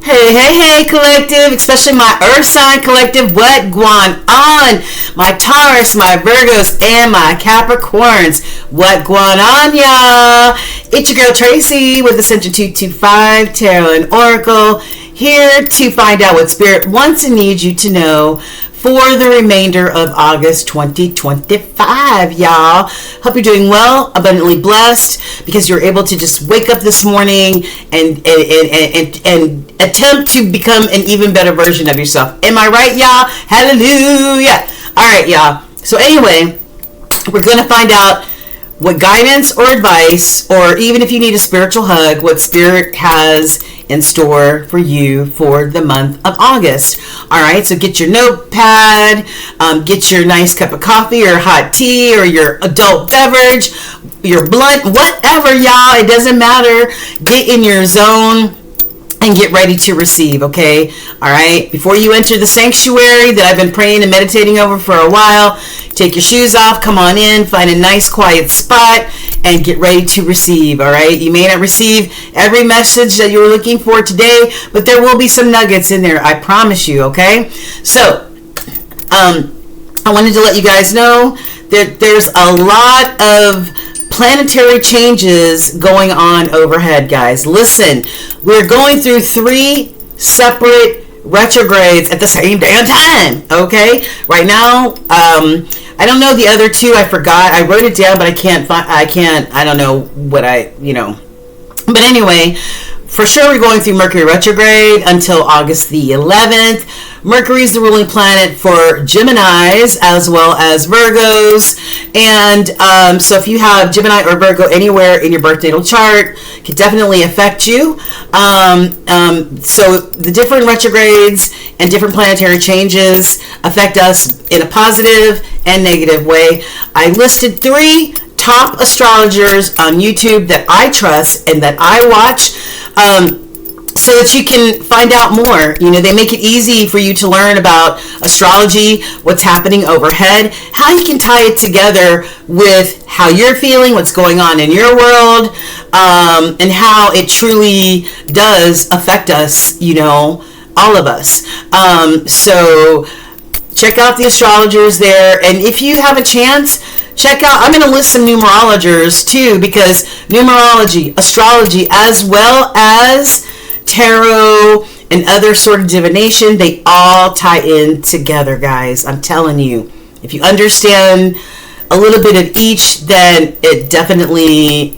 Hey, collective, especially my Earth sign collective, what gwon on? My Taurus, my Virgos, and my Capricorns, what gwon on, y'all? It's your girl Tracy with Ascension 225 Tarot and Oracle, here to find out what Spirit wants and needs you to know for the remainder of August 2025, y'all. Hope you're doing well, abundantly blessed, because you're able to just wake up this morning and attempt to become an even better version of yourself. Am I right, y'all? Hallelujah. All right, y'all. So anyway, we're going to find out what guidance or advice, or even if you need a spiritual hug, what Spirit has in store for you for the month of August. All right, so get your notepad, get your nice cup of coffee or hot tea or your adult beverage, your blunt, whatever, y'all. It doesn't matter. Get in your zone and get ready to receive, okay? All right, before you enter the sanctuary that I've been praying and meditating over for a while, take your shoes off, come on in, find a nice quiet spot, and get ready to receive, all right? You may not receive every message that you were looking for today, but there will be some nuggets in there, I promise you, okay? So, I wanted to let you guys know that there's a lot of planetary changes going on overhead, guys. Listen, we're going through 3 separate retrogrades at the same damn time, okay? Right now, I don't know the other 2. I forgot. I wrote it down, but I don't know what but anyway, for sure we're going through Mercury retrograde until August the 11th. Mercury is the ruling planet for Geminis as well as Virgos. And so if you have Gemini or Virgo anywhere in your birth natal chart, it can definitely affect you. So the different retrogrades and different planetary changes affect us in a positive and negative way. I listed 3 top astrologers on YouTube that I trust and that I watch, so that you can find out more. You know, they make it easy for you to learn about astrology, what's happening overhead, how you can tie it together with how you're feeling, what's going on in your world, and how it truly does affect us, you know, all of us. So check out the astrologers there, and if you have a chance, check out, I'm going to list some numerologers too, because numerology, astrology, as well as tarot and other sort of divination, they all tie in together, guys. I'm telling you, if you understand a little bit of each, then it definitely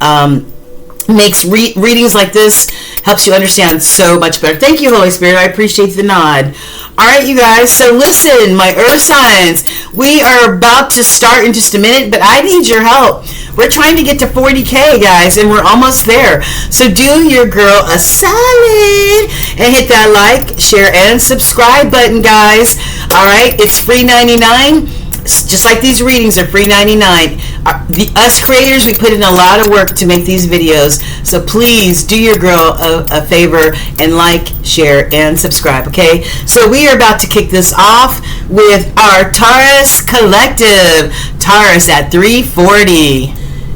makes readings like this, helps you understand so much better. Thank you, Holy Spirit. I appreciate the nod. All right, you guys. So listen, my Earth signs, we are about to start in just a minute, but I need your help. We're trying to get to 40K, guys, and we're almost there. So do your girl a solid and hit that like, share, and subscribe button, guys. All right, it's free 99. Just like these readings are free 99. Us creators, we put in a lot of work to make these videos, so please do your girl a favor and like, share, and subscribe, okay? So we are about to kick this off with our Taurus collective. Taurus at 340.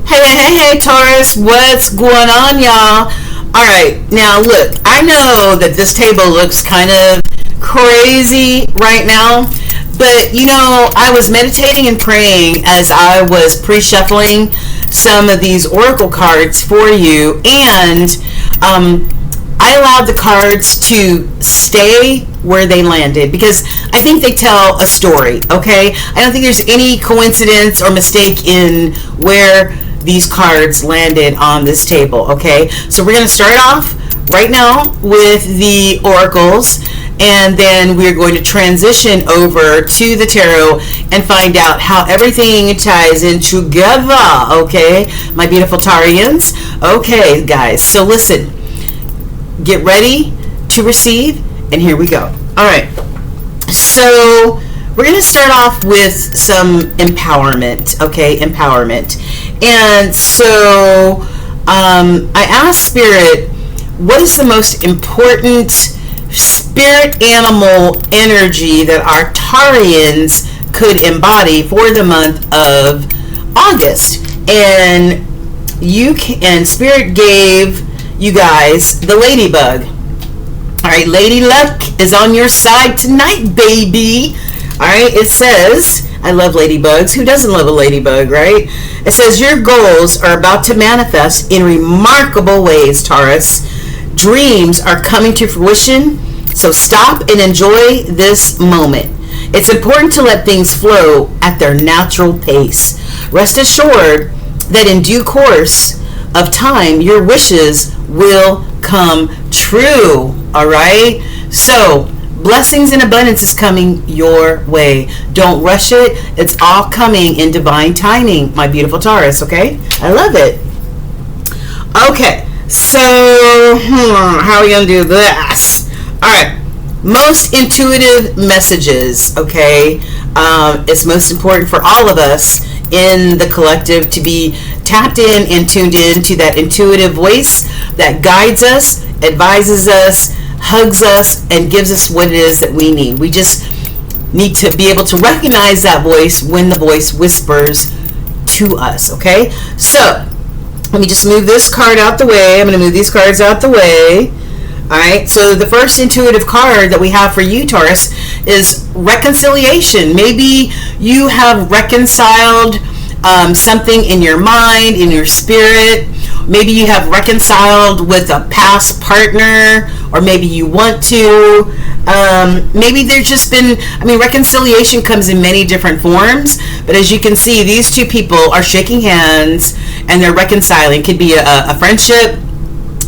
Hey, Taurus, what's going on, y'all? All right, now look, I know that this table looks kind of crazy right now, but, you know, I was meditating and praying as I was pre-shuffling some of these oracle cards for you, and I allowed the cards to stay where they landed because I think they tell a story, okay? I don't think there's any coincidence or mistake in where these cards landed on this table, okay? So we're going to start off right now with the oracles, and then we're going to transition over to the tarot and find out how everything ties in together, okay, my beautiful Tarians? Okay, guys, so listen, get ready to receive, and here we go. All right, so we're going to start off with some empowerment, okay, empowerment. And so I asked Spirit, what is the most important spirit animal energy that our Tarians could embody for the month of August? And Spirit gave you guys the ladybug. All right, Lady Luck is on your side tonight, baby. All right, it says, I love ladybugs. Who doesn't love a ladybug, right? It says your goals are about to manifest in remarkable ways, Taurus. Dreams are coming to fruition, so stop and enjoy this moment. It's important to let things flow at their natural pace. Rest assured that in due course of time, your wishes will come true. All right? So, blessings and abundance is coming your way. Don't rush it. It's all coming in divine timing, my beautiful Taurus, okay? I love it. Okay, so how are we going to do this? All right, most intuitive messages, okay? It's most important for all of us in the collective to be tapped in and tuned in to that intuitive voice that guides us, advises us, hugs us, and gives us what it is that we need. We just need to be able to recognize that voice when the voice whispers to us, okay? So, let me just move this card out the way. I'm going to move these cards out the way. All right, so the first intuitive card that we have for you, Taurus, is reconciliation. Maybe you have reconciled something in your mind, in your spirit. Maybe you have reconciled with a past partner, or maybe you want to. Maybe there's just been, reconciliation comes in many different forms, but as you can see, these two people are shaking hands and they're reconciling. Could be a friendship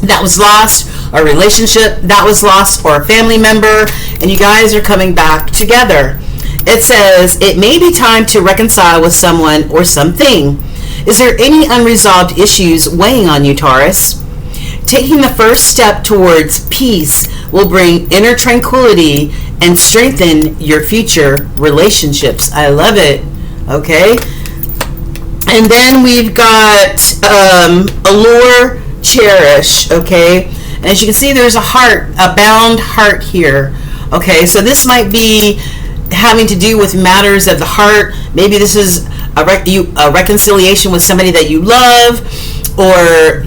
that was lost, a relationship that was lost, or a family member, and you guys are coming back together. It says, it may be time to reconcile with someone or something. Is there any unresolved issues weighing on you, Taurus? Taking the first step towards peace will bring inner tranquility and strengthen your future relationships. I love it. Okay. And then we've got allure, cherish. Okay. And as you can see, there's a heart, a bound heart here. Okay. So this might be having to do with matters of the heart. Maybe this is a reconciliation with somebody that you love, or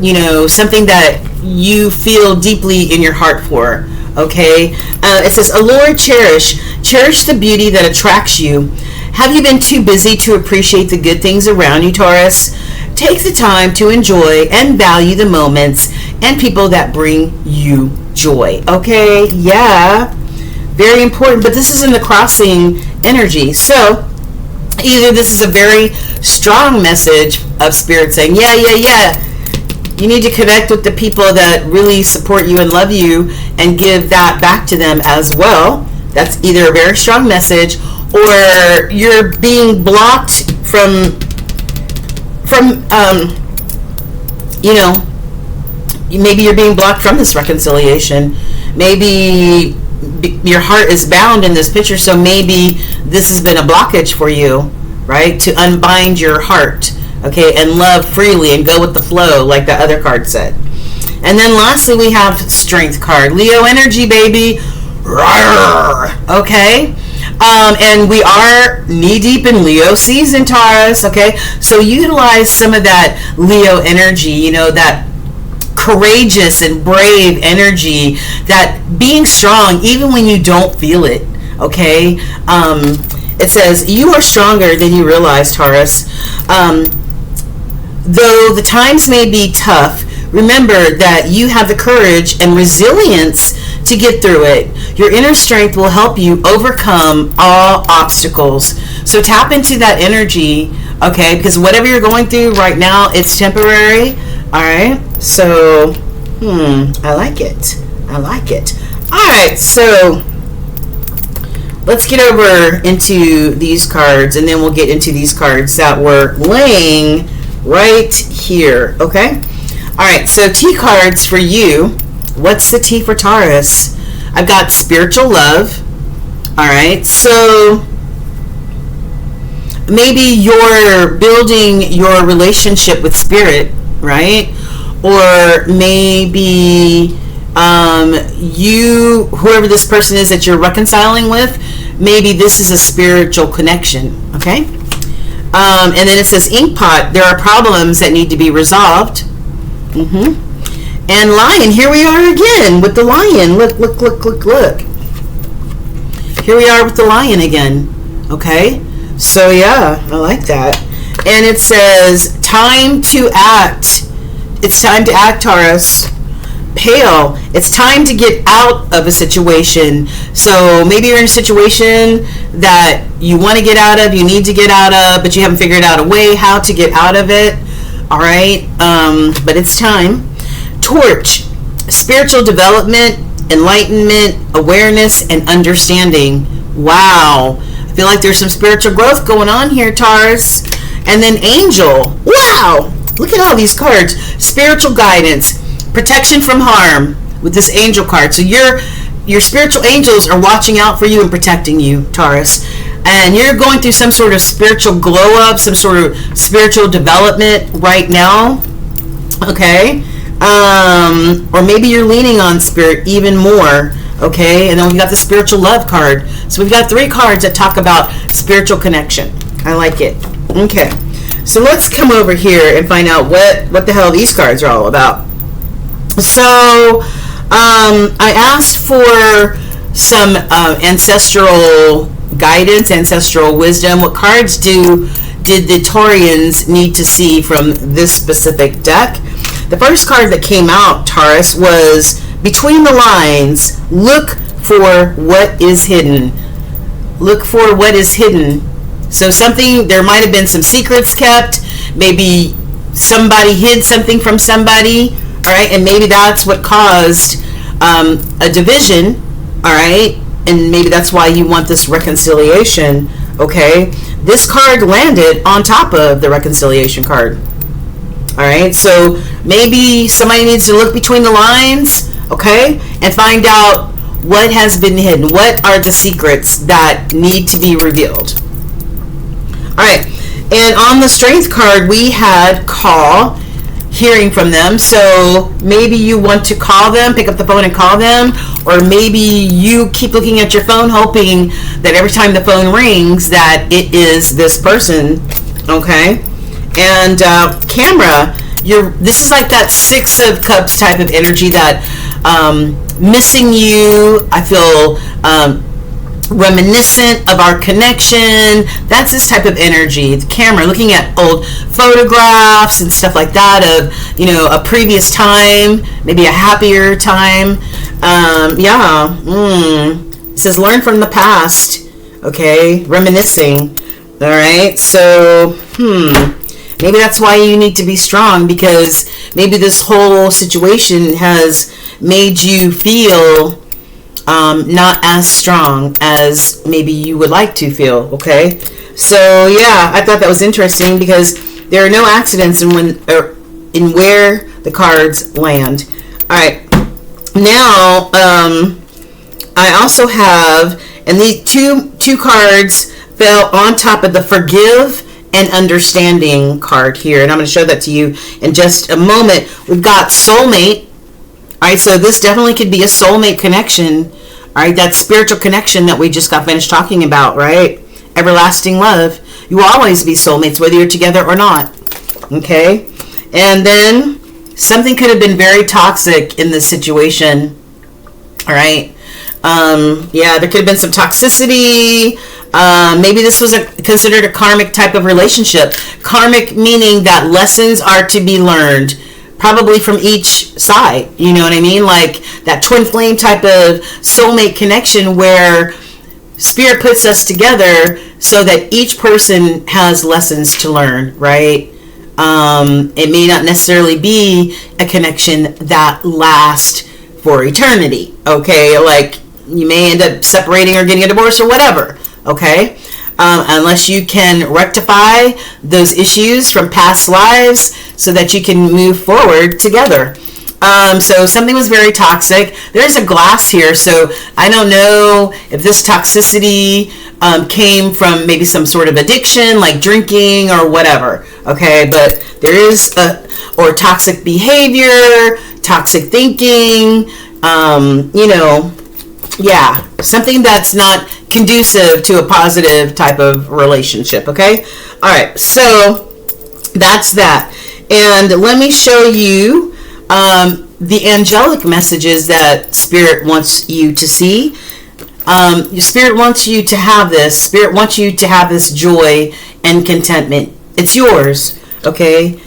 something that you feel deeply in your heart for. Okay, it says allure, cherish the beauty that attracts you. Have you been too busy to appreciate the good things around you, Taurus? Take the time to enjoy and value the moments and people that bring you joy. Okay, yeah, very important. But this is in the crossing energy, so either this is a very strong message of spirit saying, yeah, you need to connect with the people that really support you and love you and give that back to them as well. That's either a very strong message, or you're being blocked from maybe you're being blocked from this reconciliation. Maybe your heart is bound in this picture, so maybe this has been a blockage for you, right? To unbind your heart, okay, and love freely and go with the flow, like the other card said. And then lastly, we have strength card. Leo energy, baby. Okay. And we are knee-deep in Leo season, Taurus, okay? So utilize some of that Leo energy, that courageous and brave energy, that being strong even when you don't feel it, okay? It says, you are stronger than you realize, Taurus. Though the times may be tough, remember that you have the courage and resilience to get through it. Your inner strength will help you overcome all obstacles. So tap into that energy, okay? Because whatever you're going through right now, it's temporary, all right? So, I like it. I like it. All right, so let's get over into these cards, and then we'll get into these cards that were laying right here, okay? All right, so T cards for you. What's the T for Taurus? I've got spiritual love. All right, so maybe you're building your relationship with spirit, right? Or maybe whoever this person is that you're reconciling with, maybe this is a spiritual connection, okay? And then it says ink pot. There are problems that need to be resolved. And Lion, here we are again with the Lion. Look, look, look, look, look. Here we are with the Lion again. Okay? So yeah, I like that. And it says, time to act. It's time to act, Taurus. Pale. It's time to get out of a situation. So maybe you're in a situation that you want to get out of, you need to get out of, but you haven't figured out a way how to get out of it. All right? But it's time. Torch. Spiritual development, enlightenment, awareness, and understanding. Wow. I feel like there's some spiritual growth going on here, Taurus. And then Angel. Wow. Look at all these cards. Spiritual guidance. Protection from harm with this Angel card. So your spiritual angels are watching out for you and protecting you, Taurus. And you're going through some sort of spiritual glow up, some sort of spiritual development right now. Okay? Or maybe you're leaning on spirit even more. Okay? And then we've got the spiritual love card. So we've got 3 cards that talk about spiritual connection. I like it. Okay. So let's come over here and find out what the hell these cards are all about. So I asked for some ancestral guidance, ancestral wisdom. What cards did the Taurians need to see from this specific deck? The first card that came out, Taurus, was Between the Lines. Look for what is hidden. Look for what is hidden. So there might have been some secrets kept. Maybe somebody hid something from somebody. All right, and maybe that's what caused a division. All right, and maybe that's why you want this reconciliation. Okay, this card landed on top of the reconciliation card. All right, so maybe somebody needs to look between the lines, okay, and find out what has been hidden. What are the secrets that need to be revealed? All right, and on the Strength card, we had call. Hearing from them. So maybe you want to call them, pick up the phone and call them, or maybe you keep looking at your phone hoping that every time the phone rings that it is this person. Okay? And camera, this is like that 6 of Cups type of energy, that missing you. I feel reminiscent of our connection. That's this type of energy. The camera, looking at old photographs and stuff like that of, a previous time, maybe a happier time. It says learn from the past. Okay, reminiscing. All right, so maybe that's why you need to be strong, because maybe this whole situation has made you feel not as strong as maybe you would like to feel. Okay, so yeah, I thought that was interesting because there are no accidents in where the cards land. All right, now I also have, and these two cards fell on top of the Forgive and Understanding card here, and I'm going to show that to you in just a moment. We've got Soulmate. All right, so this definitely could be a soulmate connection. All right, that spiritual connection that we just got finished talking about, right? Everlasting love. You will always be soulmates, whether you're together or not. Okay? And then something could have been very toxic in this situation. All right? Yeah, there could have been some toxicity. Maybe this was considered a karmic type of relationship. Karmic meaning that lessons are to be learned, probably from each side. You know what I mean? Like that twin flame type of soulmate connection where spirit puts us together so that each person has lessons to learn, right? It may not necessarily be a connection that lasts for eternity. Okay, like you may end up separating or getting a divorce or whatever. Okay, unless you can rectify those issues from past lives so that you can move forward together. So something was very toxic. There's a glass here, so I don't know if this toxicity came from maybe some sort of addiction, like drinking or whatever. Okay, but there is or toxic behavior, toxic thinking, yeah, something that's not conducive to a positive type of relationship. Okay, all right, so that's that. And let me show you the angelic messages that Spirit wants you to see. Your Spirit wants you to have this. Spirit wants you to have this joy and contentment. It's yours, okay?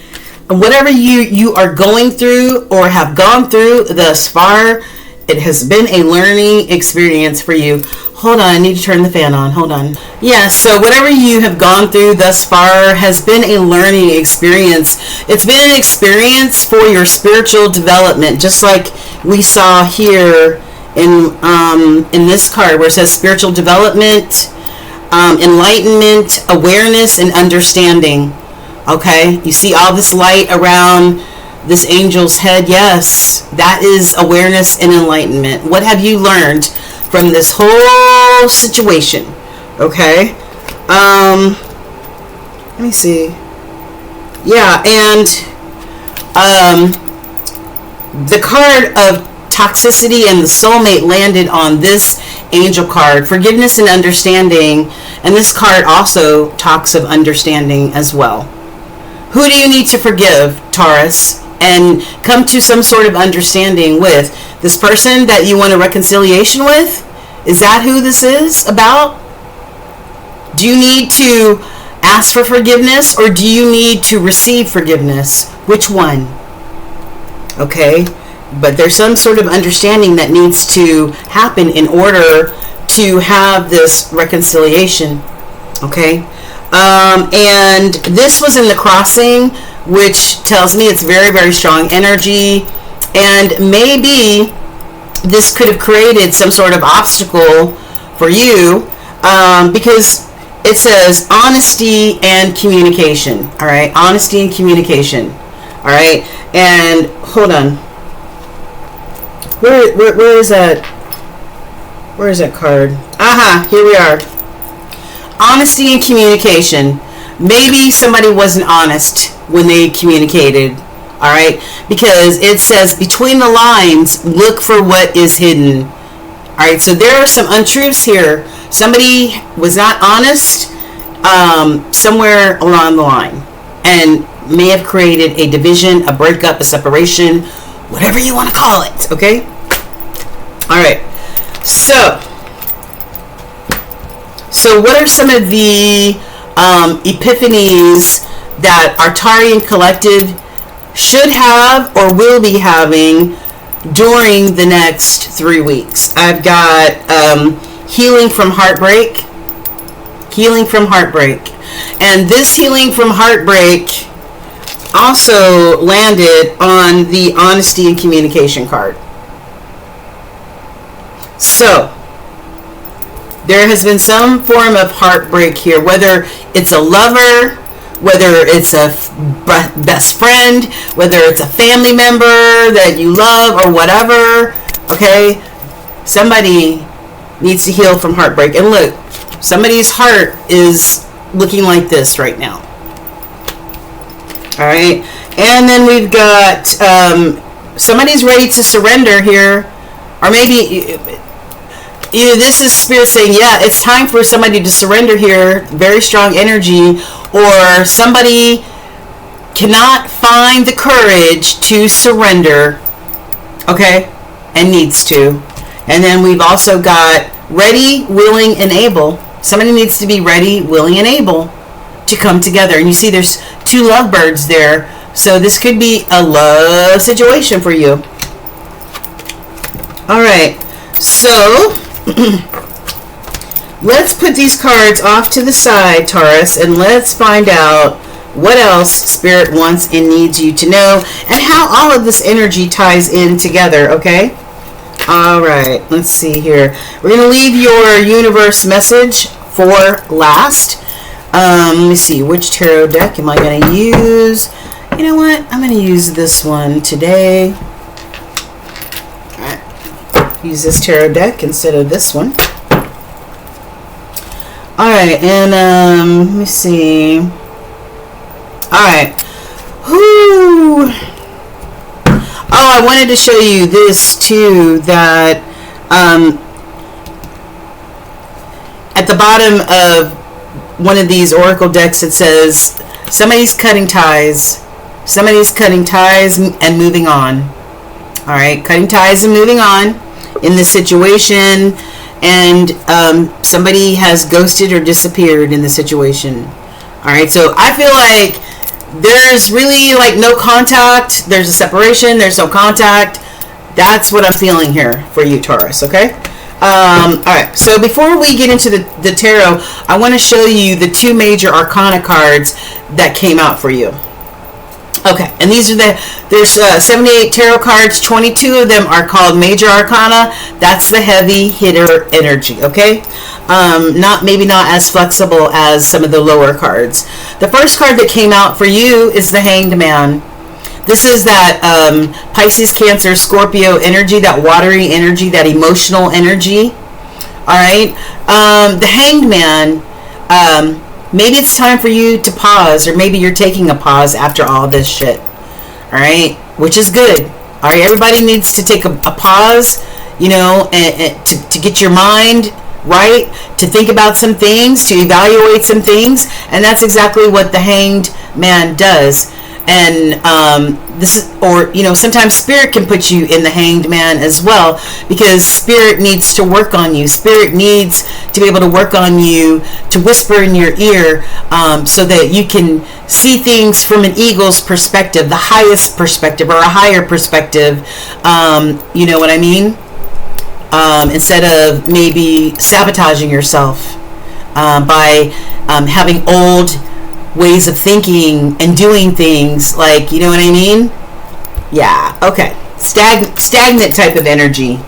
And whatever you are going through or have gone through thus far, it has been a learning experience for you. Hold on, I need to turn the fan on. Hold on. Yeah, so whatever you have gone through thus far has been a learning experience. It's been an experience for your spiritual development, just like we saw here in this card where it says spiritual development, enlightenment, awareness, and understanding. Okay, you see all this light around this angel's head? Yes, that is awareness and enlightenment. What have you learned from this whole situation? Okay, let me see. Yeah, and the card of toxicity and the soulmate landed on this angel card, forgiveness and understanding, and this card also talks of understanding as well. Who do you need to forgive, Taurus, and come to some sort of understanding with? This person that you want a reconciliation with? Is that who this is about? Do you need to ask for forgiveness, or do you need to receive forgiveness? Which one? Okay, but there's some sort of understanding that needs to happen in order to have this reconciliation. Okay, and this was in the crossing, which tells me it's very, very strong energy, and maybe this could have created some sort of obstacle for you, because it says honesty and communication. All right, honesty and communication. All right, and hold on. Where is that? Where is that card? Aha, here we are. Honesty and communication. Maybe somebody wasn't honest when they communicated. All right, because it says between the lines, look for what is hidden. All right, so there are some untruths here. Somebody was not honest somewhere along the line, and may have created a division, a breakup, a separation, whatever you want to call it. Okay. All right. So what are some of the epiphanies that our Tarian collective should have or will be having during the next 3 weeks? I've got healing from heartbreak. Healing from heartbreak. And this healing from heartbreak also landed on the honesty and communication card. So there has been some form of heartbreak here, whether it's a lover, whether it's a best friend, whether it's a family member that you love or whatever. Okay, somebody needs to heal from heartbreak. And look, somebody's heart is looking like this right now. All right, and then we've got somebody's ready to surrender here, or maybe either this is Spirit saying, yeah, it's time for somebody to surrender here, very strong energy, or somebody cannot find the courage to surrender, okay, and needs to. And then we've also got ready, willing, and able. Somebody needs to be ready, willing, and able to come together. And you see there's two lovebirds there, so this could be a love situation for you. All right, so let's put these cards off to the side, Taurus, and let's find out what else Spirit wants and needs you to know, and how all of this energy ties in together, okay? All right, let's see here. We're going to leave your universe message for last. Let me see, which tarot deck am I going to use? You know what? I'm going to use this one today. All right, use this tarot deck instead of this one. All right, and let me see. All right. Whoo. Oh, I wanted to show you this too, that at the bottom of one of these oracle decks it says somebody's cutting ties. Somebody's cutting ties and moving on. All right, cutting ties and moving on in this situation, and somebody has ghosted or disappeared in the situation. All right, so I feel like there's really like no contact. There's a separation. There's no contact. That's what I'm feeling here for you, Taurus. Okay. All right. So before we get into the tarot, I want to show you the 2 major arcana cards that came out for you. Okay, and these are there's 78 tarot cards. 22 of them are called major arcana. That's the heavy hitter energy. Okay, maybe not as flexible as some of the lower cards. The first card that came out for you is the Hanged Man. This is that Pisces, Cancer, Scorpio energy, that watery energy, that emotional energy. All right, the Hanged Man. Maybe it's time for you to pause, or maybe you're taking a pause after all this shit. All right, which is good. All right, everybody needs to take a pause, you know, and to get your mind right, to think about some things, to evaluate some things, and that's exactly what the Hanged Man does. And this is, or you know, sometimes Spirit can put you in the Hanged Man as well, because Spirit needs to work on you. Spirit needs to be able to work on you, to whisper in your ear, so that you can see things from an eagle's perspective, the highest perspective, or a higher perspective. You know what I mean? Instead of maybe sabotaging yourself by having old ways of thinking and doing things, like, you know what I mean? Yeah, okay. Stagnant type of energy.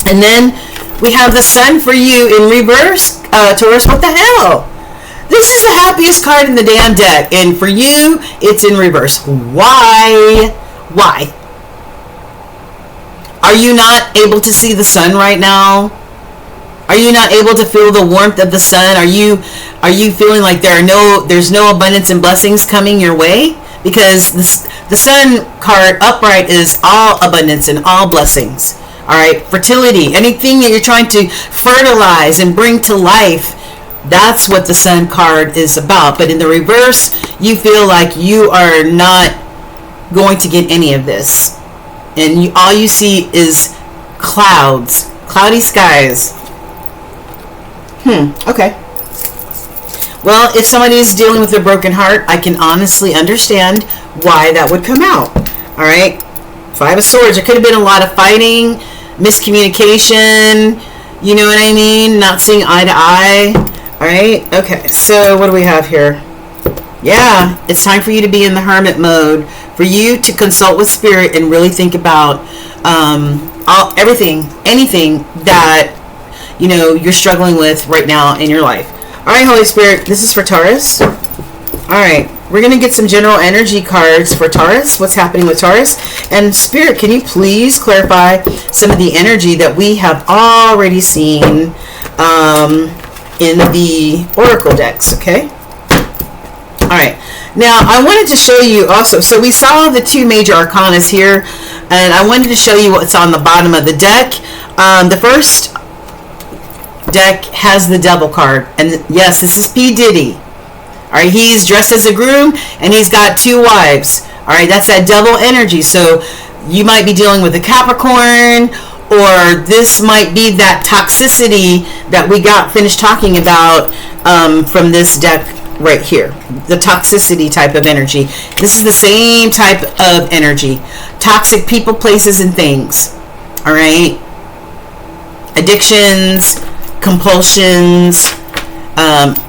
And then we have the Sun for you in reverse, Taurus. What the hell? This is the happiest card in the damn deck, and for you, it's in reverse. Why? Why? Are you not able to see the sun right now? Are you not able to feel the warmth of the sun? Are you feeling like there's no abundance and blessings coming your way? Because the Sun card upright is all abundance and all blessings. All right, fertility, anything that you're trying to fertilize and bring to life, that's what the Sun card is about. But in the reverse, you feel like you are not going to get any of this, and all you see is clouds, cloudy skies. Okay. Well, if somebody is dealing with a broken heart, I can honestly understand why that would come out. All right. 5 of Swords. There could have been a lot of fighting, miscommunication. You know what I mean? Not seeing eye to eye. All right. Okay. So what do we have here? Yeah. It's time for you to be in the hermit mode. For you to consult with Spirit and really think about anything that you know you're struggling with right now in your life. All right, Holy Spirit, this is for Taurus. All right, we're going to get some general energy cards for Taurus. What's happening with Taurus? And Spirit, can you please clarify some of the energy that we have already seen in the Oracle decks, okay? All right, now I wanted to show you also, so we saw the 2 major arcanas here, and I wanted to show you what's on the bottom of the deck. The first deck has the Devil card, and yes, this is P. Diddy. All right, he's dressed as a groom and he's got 2 wives. All right, that's that devil energy. So you might be dealing with a Capricorn, or this might be that toxicity that we got finished talking about from this deck right here, the toxicity type of energy. This is the same type of energy, toxic people, places, and things. All right, addictions, compulsions,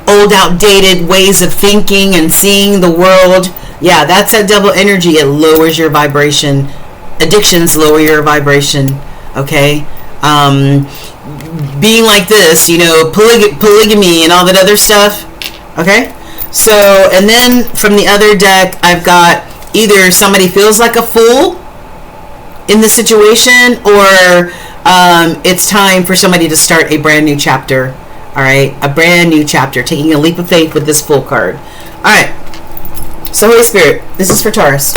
old outdated ways of thinking and seeing the world. Yeah, that's that devil energy. It lowers your vibration. Addictions lower your vibration. Okay, being like this, you know, polygamy and all that other stuff. Okay, so, and then from the other deck, I've got either somebody feels like a fool in the situation, or it's time for somebody to start a brand new chapter. All right, a brand new chapter, taking a leap of faith with this Fool card. All right, so Holy Spirit, this is for Taurus.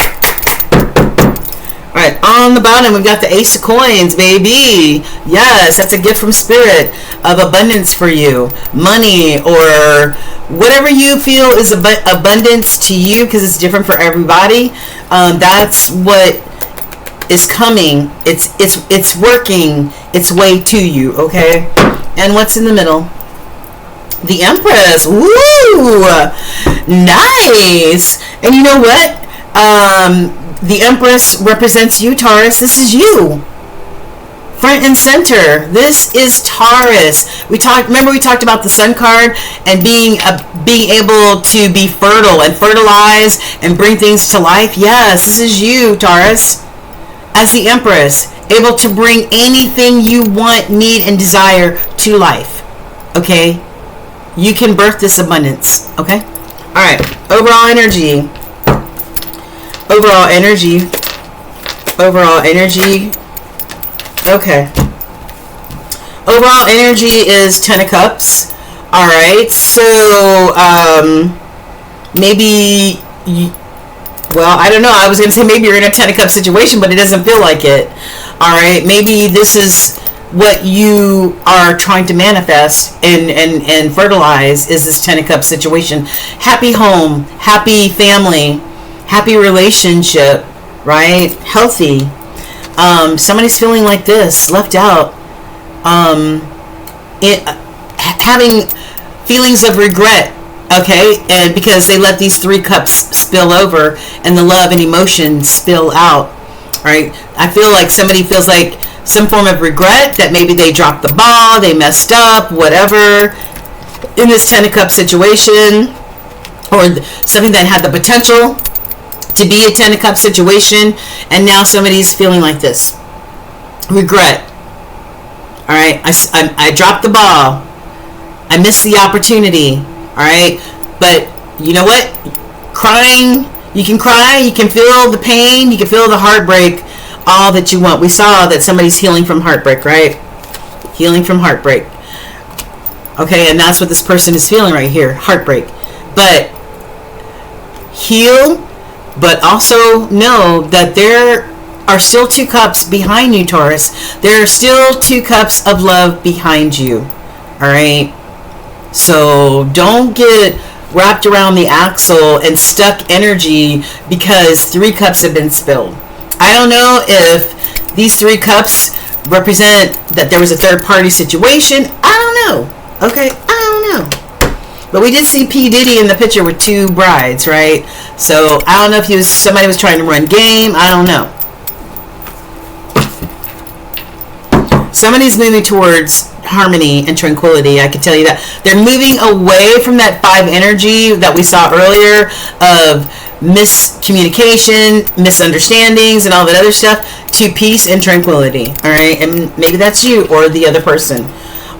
All right, on the bottom, we've got the Ace of Coins, baby. Yes, that's a gift from Spirit of abundance for you. Money, or whatever you feel is abundance to you, because it's different for everybody. That's what is coming. It's working its way to you, okay? And what's in the middle? The Empress. Woo! Nice. And you know what? The Empress represents you, Taurus. This is you. Front and center. This is Taurus. Remember we talked about the Sun card and being able to be fertile and fertilize and bring things to life. Yes, this is you, Taurus. As the Empress, able to bring anything you want, need, and desire to life. Okay? You can birth this abundance. Okay? Alright. Overall energy. Overall energy. Overall energy. Okay. Overall energy is 10 of Cups. Alright. So, maybe... Well, I don't know. I was going to say maybe you're in a 10 of Cups situation, but it doesn't feel like it. Alright. Maybe this is what you are trying to manifest and fertilize is this 10 of Cups situation. Happy home. Happy family. Happy relationship. Right? Healthy. Somebody's feeling like this. Left out. Having feelings of regret. Okay, and because they let these 3 cups spill over and the love and emotion spill out, right? I feel like somebody feels like some form of regret that maybe they dropped the ball, they messed up, whatever, in this 10 of Cups situation, or something that had the potential to be a 10 of Cups situation, and now somebody's feeling like this. Regret. All right, I dropped the ball. I missed the opportunity. All right, but you know what? Crying, you can cry, you can feel the pain, you can feel the heartbreak, all that you want. We saw that somebody's healing from heartbreak, right? Healing from heartbreak. Okay, and that's what this person is feeling right here, heartbreak. But heal, but also know that there are still 2 cups behind you, Taurus. There are still 2 cups of love behind you. All right. So don't get wrapped around the axle and stuck energy because 3 cups have been spilled. I don't know if these 3 cups represent that there was a third party situation. I don't know. Okay, I don't know. But we did see P. Diddy in the picture with 2 brides, right? So I don't know if somebody was trying to run game. I don't know. Somebody's moving towards harmony and tranquility. I can tell you that. They're moving away from that 5 energy that we saw earlier of miscommunication, misunderstandings, and all that other stuff to peace and tranquility. All right. And maybe that's you or the other person.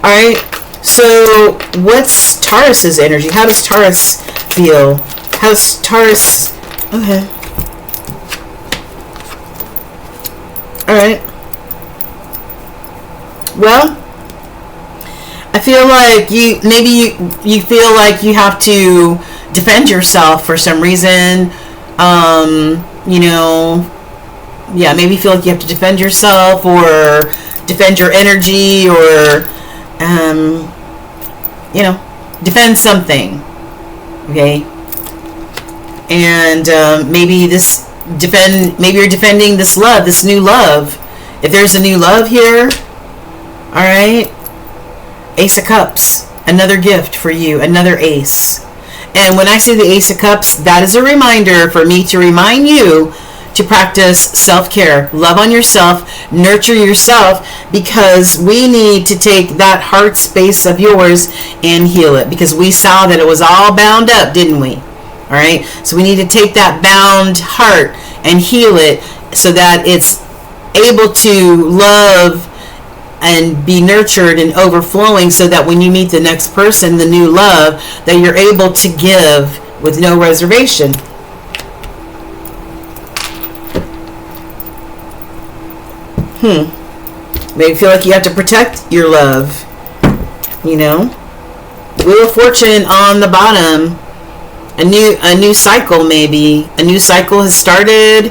All right. So what's Taurus's energy? How does Taurus feel? How's Taurus? Okay. All right. Well, I feel like you feel like you have to defend yourself for some reason. You know, yeah, maybe you feel like you have to defend yourself or defend your energy or, you know, defend something. Okay. And maybe you're defending this love, this new love. If there's a new love here, all right. Ace of Cups, another gift for you, another ace. And when I say the Ace of Cups, that is a reminder for me to remind you to practice self-care, love on yourself, nurture yourself, because we need to take that heart space of yours and heal it, because we saw that it was all bound up, didn't we? All right. So we need to take that bound heart and heal it so that it's able to love and be nurtured and overflowing, so that when you meet the next person, the new love, that you're able to give with no reservation. Maybe feel like you have to protect your love. You know? Wheel of Fortune on the bottom. A new cycle, maybe. A new cycle has started.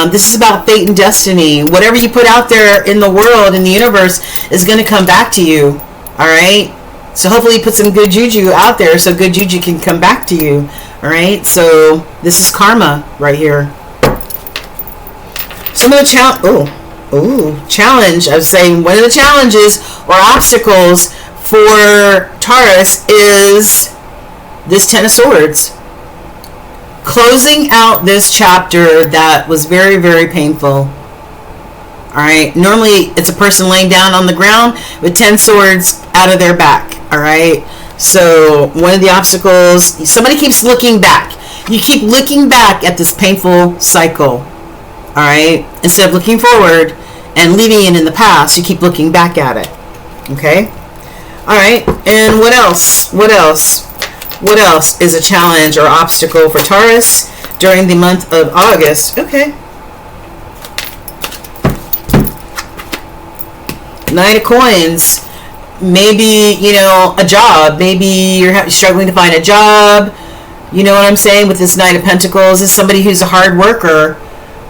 This is about fate and destiny. Whatever you put out there in the world, in the universe, is going to come back to you. All right? So hopefully you put some good juju out there so good juju can come back to you. All right? So this is karma right here. Some of the challenge, I was saying one of the challenges or obstacles for Taurus is this Ten of Swords. Closing out this chapter that was very, very painful. Alright, normally it's a person laying down on the ground with 10 swords out of their back. Alright, so one of the obstacles, somebody keeps looking back. You keep looking back at this painful cycle. Alright, instead of looking forward and leaving it in the past, you keep looking back at it. Okay? Alright, and what else? What else? What else is a challenge or obstacle for Taurus during the month of August? Okay. Nine of Coins. Maybe, you know, a job. Maybe you're struggling to find a job. You know what I'm saying? With this Knight of Pentacles, is somebody who's a hard worker.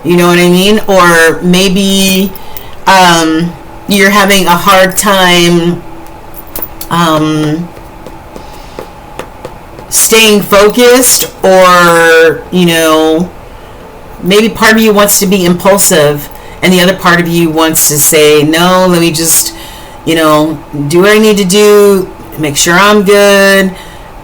You know what I mean? Or maybe you're having a hard time staying focused, or, you know, maybe part of you wants to be impulsive and the other part of you wants to say, no, let me just, you know, do what I need to do, make sure I'm good.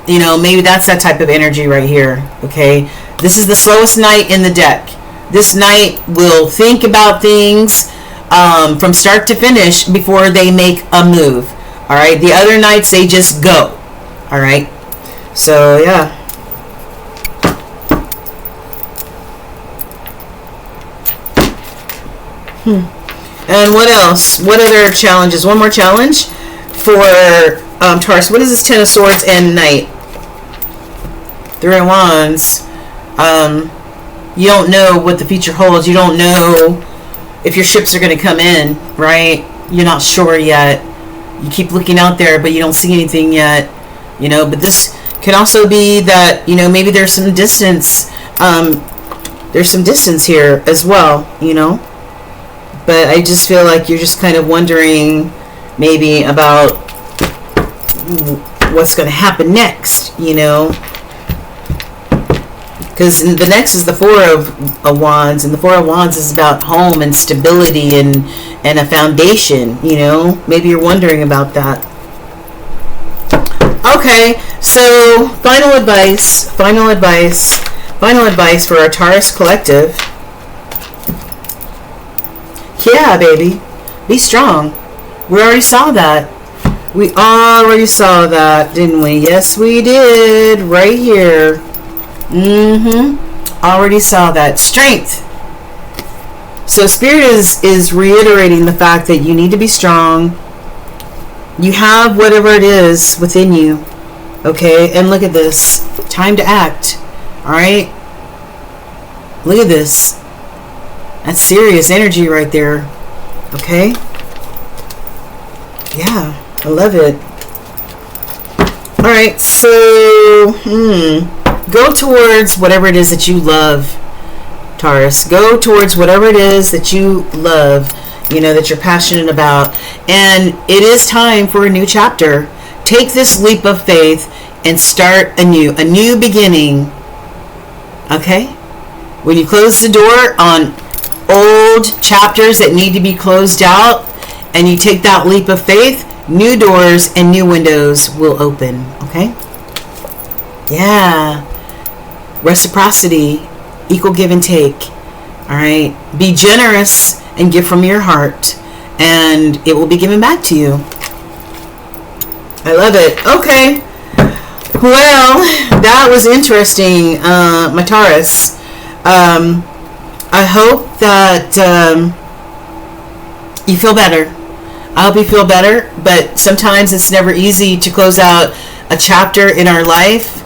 You know, maybe that's that type of energy right here. Okay, this is the slowest knight in the deck. This knight will think about things from start to finish before they make a move. All right, the other knights, they just go. All right, so yeah. And what else? What other challenges? One more challenge for Taurus. What is this Ten of Swords and Knight? Three of Wands. You don't know what the future holds. You don't know if your ships are going to come in, right? You're not sure yet. You keep looking out there, but you don't see anything yet. You know, but this can also be that, you know, maybe there's some distance. There's some distance here as well, you know. But I just feel like you're just kind of wondering maybe about what's going to happen next, you know. Because the next is the Four of Wands, and the Four of Wands is about home and stability and a foundation, you know. Maybe you're wondering about that. Okay, so final advice for our Taurus collective. Yeah, baby. Be strong. We already saw that. We already saw that, didn't we? Yes, we did. Right here. Already saw that. Strength. So Spirit is reiterating the fact that you need to be strong. You have whatever it is within you. Okay? And look at this. Time to act. Alright? Look at this. That's serious energy right there. Okay? Yeah, I love it. Alright, so go towards whatever it is that you love, Taurus. Go towards whatever it is that you love, you know, that you're passionate about. And it is time for a new chapter. Take this leap of faith and start anew. A new beginning. Okay? When you close the door on old chapters that need to be closed out and you take that leap of faith, new doors and new windows will open. Okay? Yeah. Reciprocity, equal give and take. Alright? Be generous and give from your heart, and it will be given back to you. I love it. Okay. Well, that was interesting, my Taurus. I hope that you feel better. I hope you feel better, but sometimes it's never easy to close out a chapter in our life,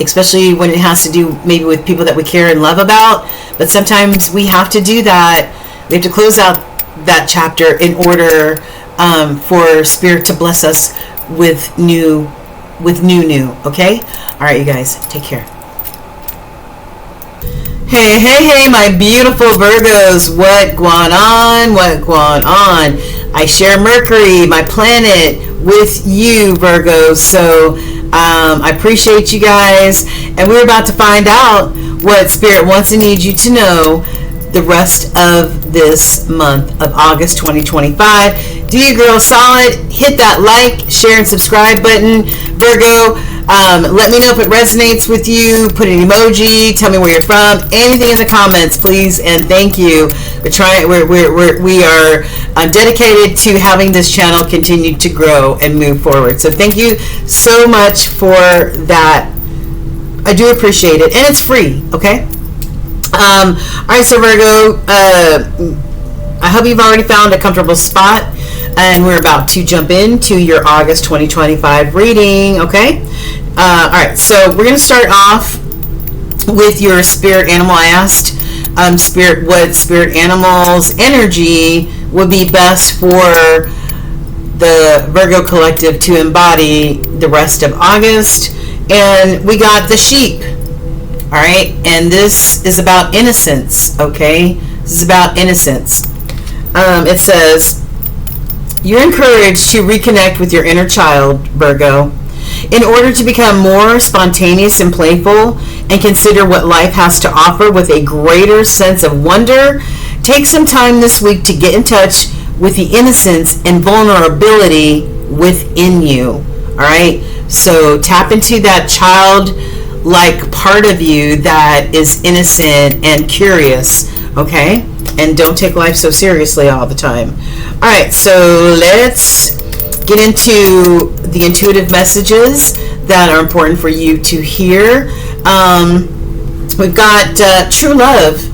especially when it has to do maybe with people that we care and love about. But sometimes we have to do that. We have to close out that chapter in order for Spirit to bless us with new. Okay? All right, you guys, take care. Hey, my beautiful Virgos. What going on? I share Mercury, my planet, with you, Virgos. So I appreciate you guys. And we're about to find out what Spirit wants and needs you to know the rest of this month of August 2025. Do your girl solid. Hit that like, share, and subscribe button. Virgo, let me know if it resonates with you. Put an emoji. Tell me where you're from. Anything in the comments, please, and thank you. We are dedicated to having this channel continue to grow and move forward. So thank you so much for that. I do appreciate it, and it's free. Okay. All right, so Virgo, I hope you've already found a comfortable spot, and we're about to jump into your August 2025 reading. Okay. All right, so we're going to start off with your spirit animal. I asked spirit what spirit animal's energy would be best for the Virgo collective to embody the rest of August, and we got the sheep. All right, and this is about innocence. Okay, this is about innocence. It says you're encouraged to reconnect with your inner child, Virgo, in order to become more spontaneous and playful and consider what life has to offer with a greater sense of wonder. Take some time this week to get in touch with the innocence and vulnerability within you. All right, so tap into that childlike part of you that is innocent and curious. Okay, and don't take life so seriously all the time. All right, so let's get into the intuitive messages that are important for you to hear. We've got true love.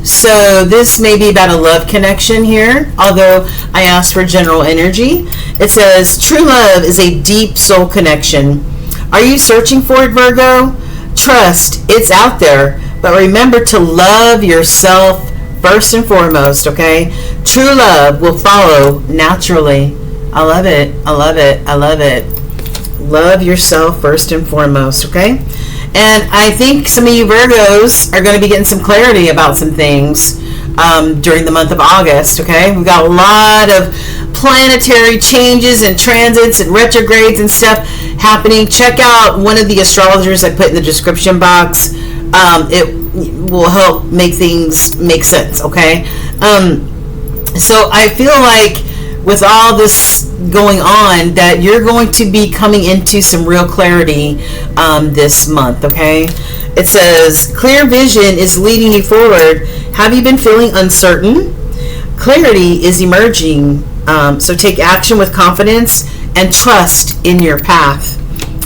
So this may be about a love connection here, although I asked for general energy. It says true love is a deep soul connection. Are you searching for it, Virgo? Trust, it's out there, but remember to love yourself first and foremost, okay? True love will follow naturally. I love it. I love it. I love it. Love yourself first and foremost, okay? And I think some of you Virgos are going to be getting some clarity about some things during the month of August, okay? We've got a lot of planetary changes and transits and retrogrades and stuff happening. Check out one of the astrologers I put in the description box. It will help make things make sense, okay? So I feel like with all this going on that you're going to be coming into some real clarity this month, okay? It says clear vision is leading you forward. Have you been feeling uncertain? Clarity is emerging, so take action with confidence and trust in your path.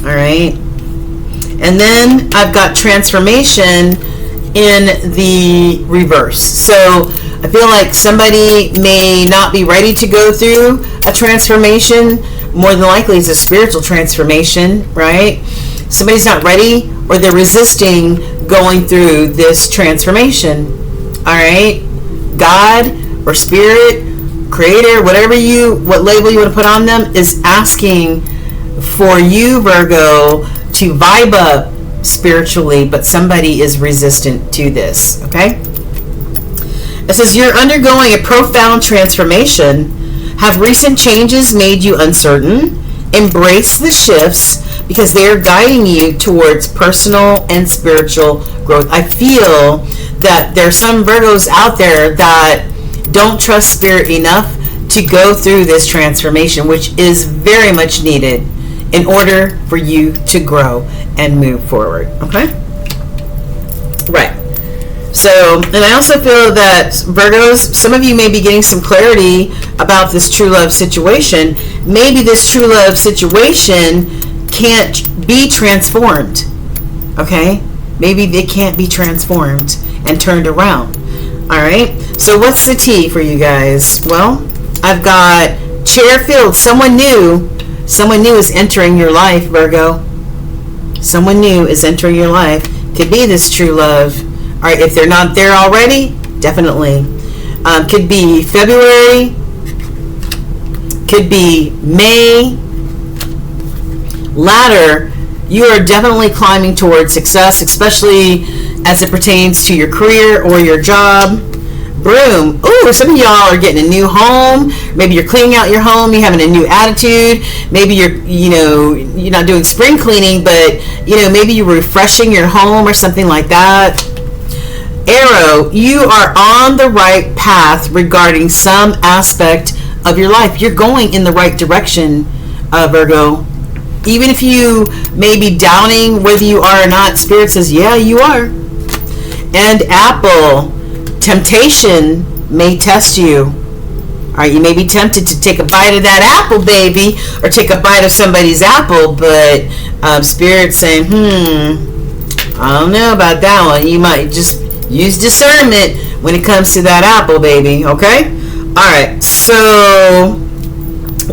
All right, and then I've got transformation in the reverse. So I feel like somebody may not be ready to go through a transformation. More than likely it's a spiritual transformation, right? Somebody's not ready, or they're resisting going through this transformation. All right, God or spirit, creator, what label you want to put on them, is asking for you, Virgo, to vibe up spiritually, but somebody is resistant to this, okay? It says you're undergoing a profound transformation. Have recent changes made you uncertain? Embrace the shifts because they are guiding you towards personal and spiritual growth. I feel that there are some Virgos out there that don't trust spirit enough to go through this transformation, which is very much needed in order for you to grow and move forward, okay? Right. So, and I also feel that Virgos, some of you may be getting some clarity about this true love situation. Maybe this true love situation can't be transformed, okay? Maybe it can't be transformed and turned around, all right? So what's the tea for you guys? Well, I've got chair filled. Someone new is entering your life, Virgo. Someone new is entering your life. Could be this true love. All right, if they're not there already, definitely. Could be February. Could be May. Latter, you are definitely climbing towards success, especially as it pertains to your career or your job. Broom. Ooh, some of y'all are getting a new home. Maybe you're cleaning out your home. You're having a new attitude. Maybe you're not doing spring cleaning, but maybe you're refreshing your home or something like that. Arrow, you are on the right path regarding some aspect of your life. You're going in the right direction, Virgo. Even if you may be doubting whether you are or not, Spirit says, yeah, you are. And Apple, temptation may test you. All right, you may be tempted to take a bite of that apple, baby, or take a bite of somebody's apple, but Spirit's saying, I don't know about that one. You might just use discernment when it comes to that apple, baby, okay? All right, so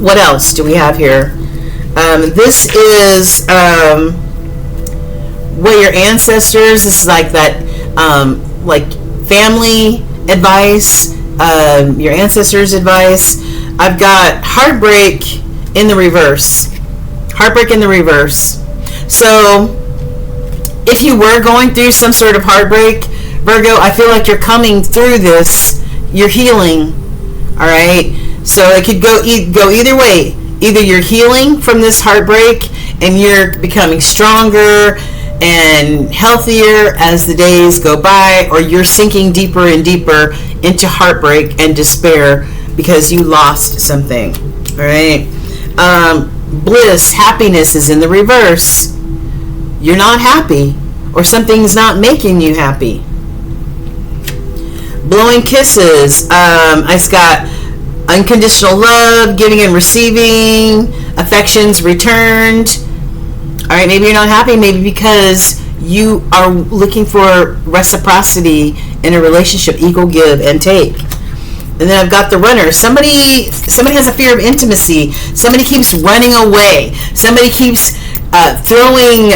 what else do we have here? This is what your ancestors, this is like that, like family advice, your ancestors' advice. I've got heartbreak in the reverse. Heartbreak in the reverse. So if you were going through some sort of heartbreak, Virgo, I feel like you're coming through this. You're healing. All right. So it could go either way. Either you're healing from this heartbreak and you're becoming stronger and healthier as the days go by, or you're sinking deeper and deeper into heartbreak and despair because you lost something. All right. Bliss, happiness is in the reverse. You're not happy, or something's not making you happy. Blowing kisses. I've got unconditional love, giving and receiving, affections returned. All right, maybe you're not happy, maybe because you are looking for reciprocity in a relationship, equal give and take. And then I've got the runner. Somebody has a fear of intimacy. Somebody keeps running away. Somebody keeps throwing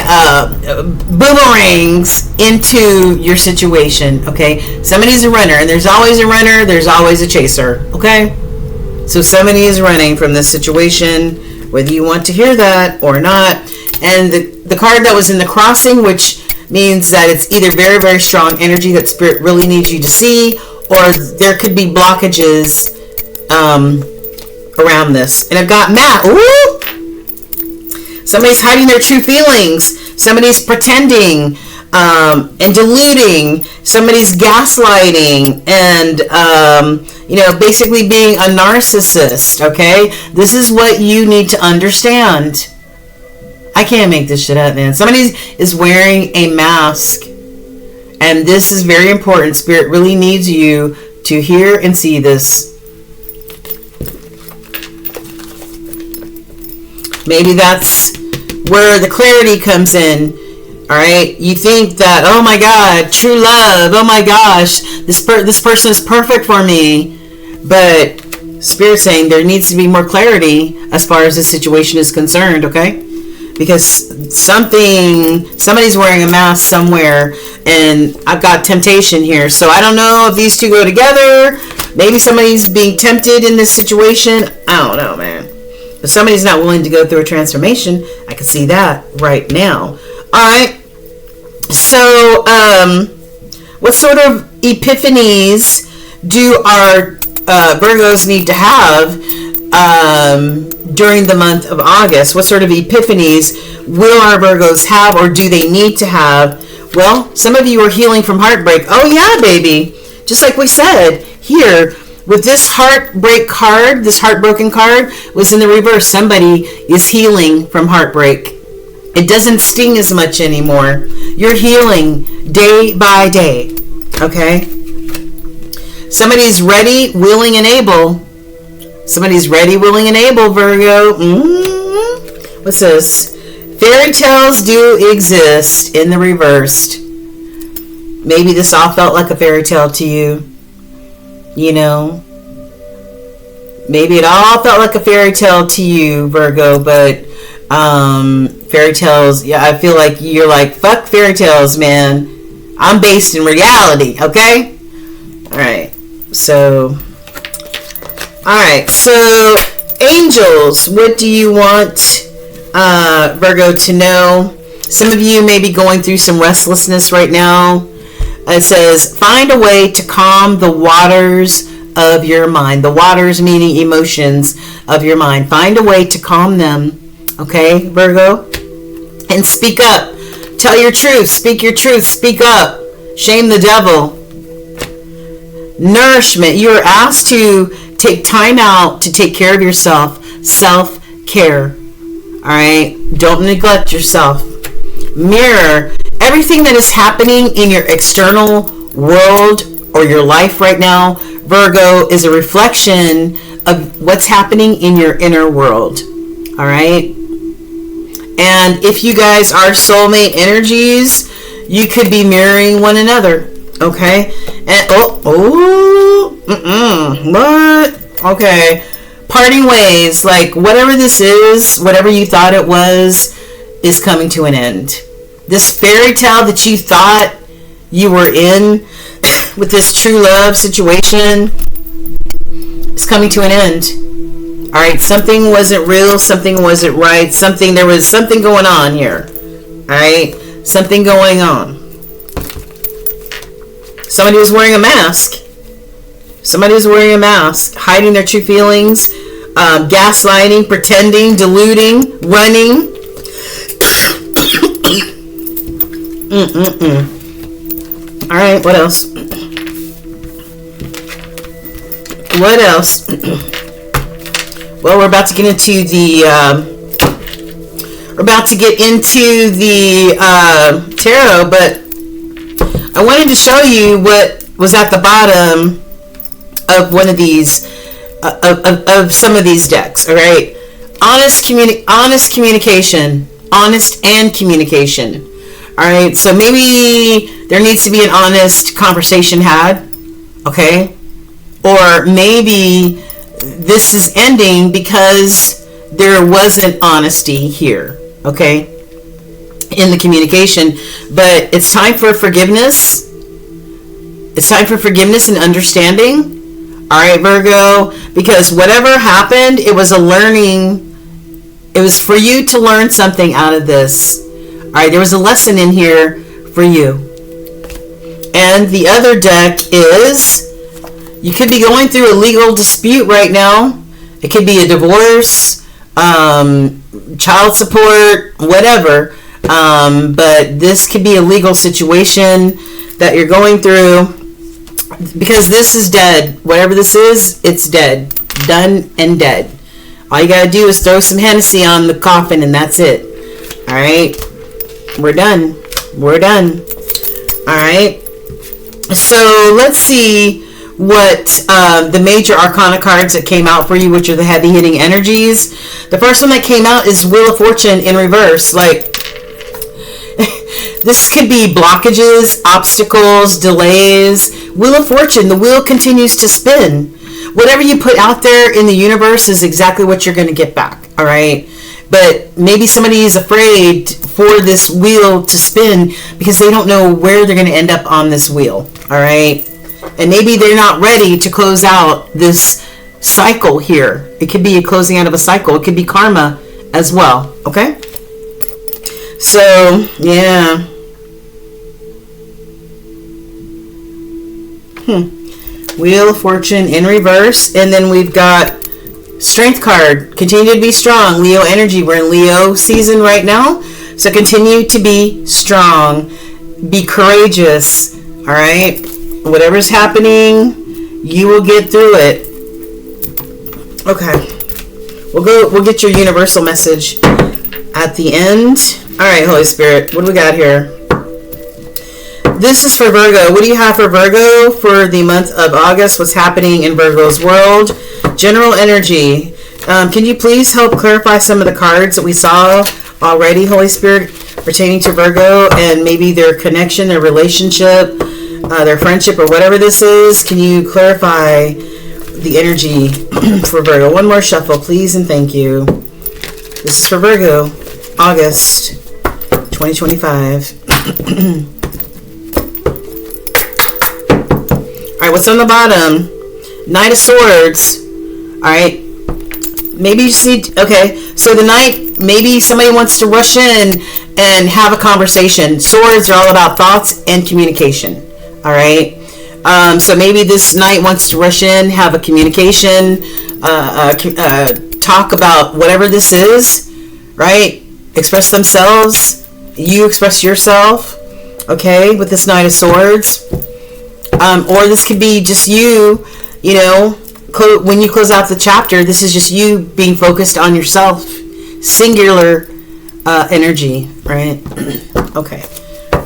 boomerangs into your situation, okay? Somebody's a runner, and there's always a runner, there's always a chaser, okay? So somebody is running from this situation, whether you want to hear that or not. And the card that was in the crossing, which means that it's either very, very strong energy that Spirit really needs you to see, or there could be blockages around this. And I've got Matt. Ooh! Somebody's hiding their true feelings. Somebody's pretending and deluding. Somebody's gaslighting and, basically being a narcissist, okay? This is what you need to understand. I can't make this shit up, man. Somebody is wearing a mask. And this is very important. Spirit really needs you to hear and see this. Maybe that's where the clarity comes in. All right, you think that, oh my God, true love. Oh my gosh, this person is perfect for me. But Spirit's saying there needs to be more clarity as far as this situation is concerned. Okay, because somebody's wearing a mask somewhere, and I've got temptation here. So I don't know if these two go together. Maybe somebody's being tempted in this situation. I don't know, man. But somebody's not willing to go through a transformation. I can see that right now. All right. So, what sort of epiphanies do our Virgos need to have during the month of August? What sort of epiphanies will our Virgos have, or do they need to have? Well, some of you are healing from heartbreak. Oh yeah, baby. Just like we said here, with this heartbreak card, this heartbroken card was in the reverse. Somebody is healing from heartbreak. It doesn't sting as much anymore. You're healing day by day. Okay? Somebody's ready, willing, and able. Somebody's ready, willing, and able, Virgo. What's this? Fairy tales do exist in the reversed. Maybe this all felt like a fairy tale to you. You know? Maybe it all felt like a fairy tale to you, Virgo, but fairy tales, yeah, I feel like you're like, fuck fairy tales, man. I'm based in reality, okay? Alright, so angels, what do you want Virgo to know? Some of you may be going through some restlessness right now. It says, find a way to calm the waters of your mind. The waters meaning emotions of your mind. Find a way to calm them. Okay, Virgo? And speak up. Tell your truth. Speak your truth. Speak up. Shame the devil. nourishment. You are asked to take time out to take care of yourself. Self-care. All right? Don't neglect yourself. Mirror. Everything that is happening in your external world or your life right now, Virgo, is a reflection of what's happening in your inner world. All right? And if you guys are soulmate energies, you could be mirroring one another. Okay? And what? Okay. Parting ways, like whatever this is, whatever you thought it was, is coming to an end. This fairy tale that you thought you were in with this true love situation is coming to an end. All right, something wasn't real, something wasn't right, there was something going on here. All right, something going on. Somebody was wearing a mask. Somebody was wearing a mask, hiding their true feelings, gaslighting, pretending, deluding, running. All right, what else? What else? Well, we're about to get into the tarot, but I wanted to show you what was at the bottom of one of these, of some of these decks. All right, honest communication, honest and communication. All right, so maybe there needs to be an honest conversation had, okay? Or maybe this is ending because there wasn't honesty here, okay, in the communication. But it's time for forgiveness. It's time for forgiveness and understanding. All right, Virgo, because whatever happened, it was a learning. It was for you to learn something out of this. All right, there was a lesson in here for you. And the other deck is, you could be going through a legal dispute right now. It could be a divorce, child support, whatever. But this could be a legal situation that you're going through, because this is dead. Whatever this is, it's dead. Done and dead. All you gotta do is throw some Hennessy on the coffin and that's it. All right? We're done. We're done. All right? So let's see what the major arcana cards that came out for you, which are the heavy hitting energies. The first one that came out is Wheel of Fortune in reverse. Like, this could be blockages, obstacles, delays. Wheel of Fortune, the wheel continues to spin. Whatever you put out there in the universe is exactly what you're going to get back. All right? But maybe somebody is afraid for this wheel to spin because they don't know where they're going to end up on this wheel. All right? And maybe they're not ready to close out this cycle here. It could be a closing out of a cycle. It could be karma as well. Okay? So, yeah. Wheel of Fortune in reverse. And then we've got Strength card. Continue to be strong. Leo energy. We're in Leo season right now. So continue to be strong. Be courageous. All right? Whatever's happening, you will get through it. Okay. We'll get your universal message at the end. All right, Holy Spirit. What do we got here? This is for Virgo. What do you have for Virgo for the month of August? What's happening in Virgo's world? General energy. Can you please help clarify some of the cards that we saw already, Holy Spirit, pertaining to Virgo and maybe their connection, their relationship, their friendship, or whatever this is? Can you clarify the energy for Virgo? One more shuffle, please, and thank you. This is for Virgo, August 2025. All right, what's on the bottom? Knight of Swords. All right. Maybe you just need... Okay, so the Knight, maybe somebody wants to rush in and have a conversation. Swords are all about thoughts and communication. All right. So maybe this Knight wants to rush in, have a communication, talk about whatever this is, right? Express themselves. You express yourself, okay, with this Knight of Swords. Or this could be just you, you know, when you close out the chapter, this is just you being focused on yourself. Singular energy, right? Okay.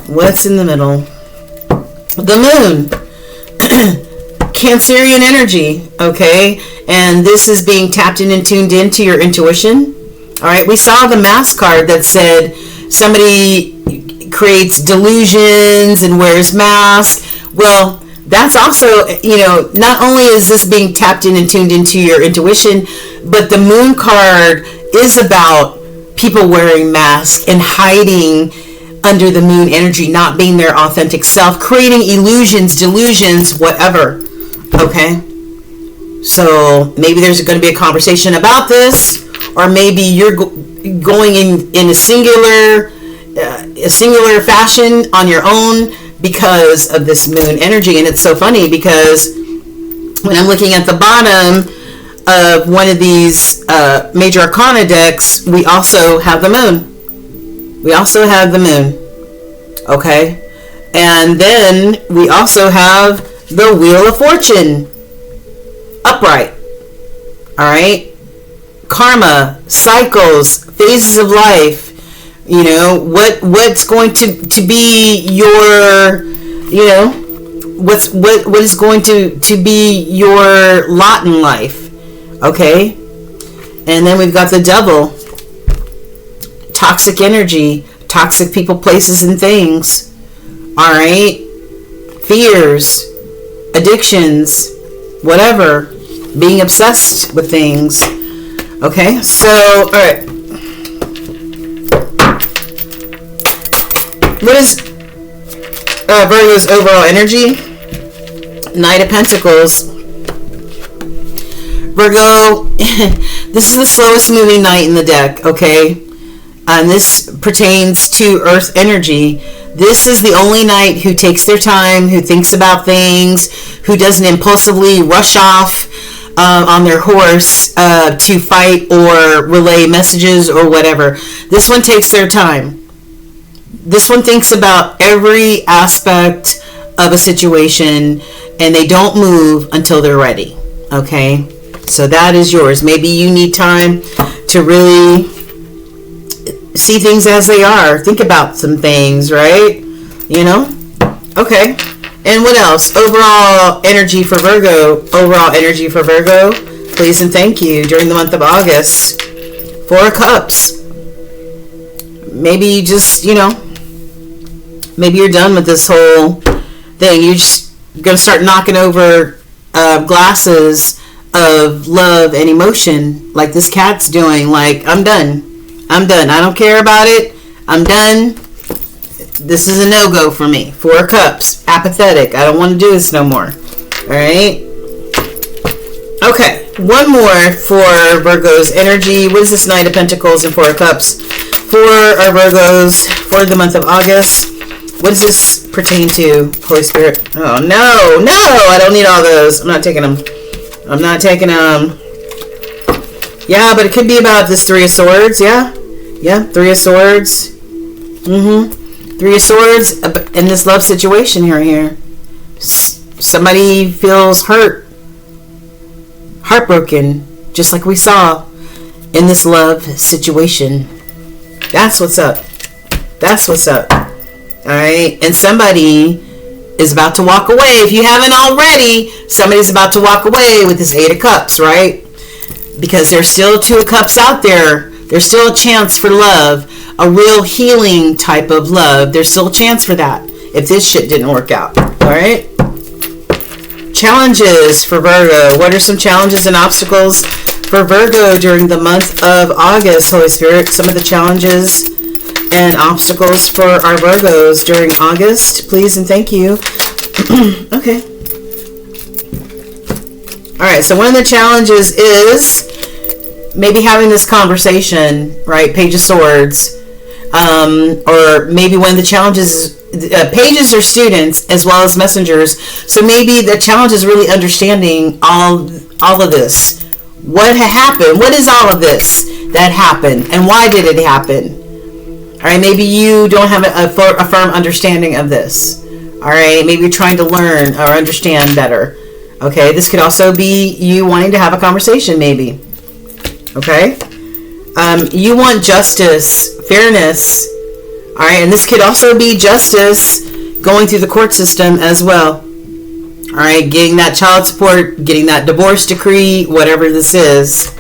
What's in the middle? The moon. Cancerian energy, okay? And this is being tapped in and tuned into your intuition. All right, we saw the mask card that said somebody creates delusions and wears masks. Well, that's also, you know, not only is this being tapped in and tuned into your intuition, but the moon card is about people wearing masks and hiding under the moon energy, not being their authentic self, creating illusions, delusions, whatever. Okay? So maybe there's going to be a conversation about this, or maybe you're going in a singular fashion on your own because of this moon energy. And it's so funny because when I'm looking at the bottom of one of these major arcana decks, we also have the moon. We also have the moon. Okay? And then we also have the Wheel of Fortune upright. Alright? Karma, cycles, phases of life. You know, what's going to be your, you know, what is going to be your lot in life. Okay? And then we've got the Devil. Toxic energy, toxic people, places, and things. All right? Fears, addictions, whatever. Being obsessed with things. Okay? So, all right. What is Virgo's overall energy? Knight of Pentacles. Virgo, this is the slowest moving knight in the deck, okay? And this pertains to Earth energy. This is the only knight who takes their time, who thinks about things, who doesn't impulsively rush off on their horse to fight or relay messages or whatever. This one takes their time. This one thinks about every aspect of a situation, and they don't move until they're ready. Okay? So that is yours. Maybe you need time to really see things as they are. Think about some things, right? You know? Okay. And what else? Overall energy for Virgo. Overall energy for Virgo. Please and thank you during the month of August. 4 of Cups. Maybe you just, you know, maybe you're done with this whole thing. You're just going to start knocking over glasses of love and emotion like this cat's doing. Like, I'm done. I don't care about it. I'm done. This is a no-go for me. 4 of Cups. Apathetic. I don't want to do this no more. Alright? Okay. One more for Virgo's energy. What is this Knight of Pentacles and 4 of Cups? For our Virgos for the month of August. What does this pertain to, Holy Spirit? Oh, no. No! I don't need all those. I'm not taking them. Yeah, but it could be about this 3 of Swords. Yeah? Yeah, 3 of Swords. 3 of Swords in this love situation here. Somebody feels hurt. Heartbroken. Just like we saw in this love situation. That's what's up. Alright? And somebody is about to walk away. If you haven't already, somebody's about to walk away with this 8 of Cups, right? Because there's still 2 of Cups out there. There's still a chance for love. A real healing type of love. There's still a chance for that. If this shit didn't work out. Alright? Challenges for Virgo. What are some challenges and obstacles for Virgo during the month of August, Holy Spirit? Some of the challenges and obstacles for our Virgos during August. Please and thank you. Okay. Alright, so one of the challenges is maybe having this conversation, right? Page of Swords. Or maybe one of the challenges is pages are students as well as messengers. So maybe the challenge is really understanding all of this. What happened? What is all of this that happened? And why did it happen? All right, maybe you don't have a firm understanding of this, All right, maybe you're trying to learn or understand better. Okay, this could also be you wanting to have a conversation, maybe. Okay, you want justice, fairness. All right, and this could also be justice going through the court system as well. All right, getting that child support, getting that divorce decree, whatever this is.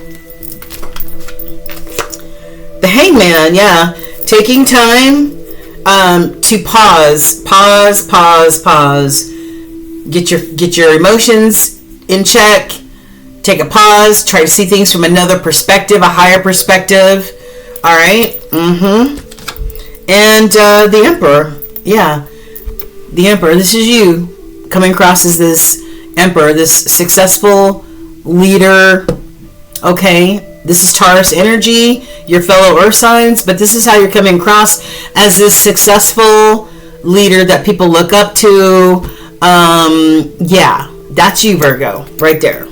The Hangman, yeah, taking time to pause. Get your emotions in check. Take a pause. Try to see things from another perspective, a higher perspective. All right. And the Emperor, yeah, the Emperor. This is you coming across as this Emperor, this successful leader. Okay. This is Taurus energy, your fellow earth signs, but this is how you're coming across as this successful leader that people look up to. Yeah, that's you, Virgo, right there.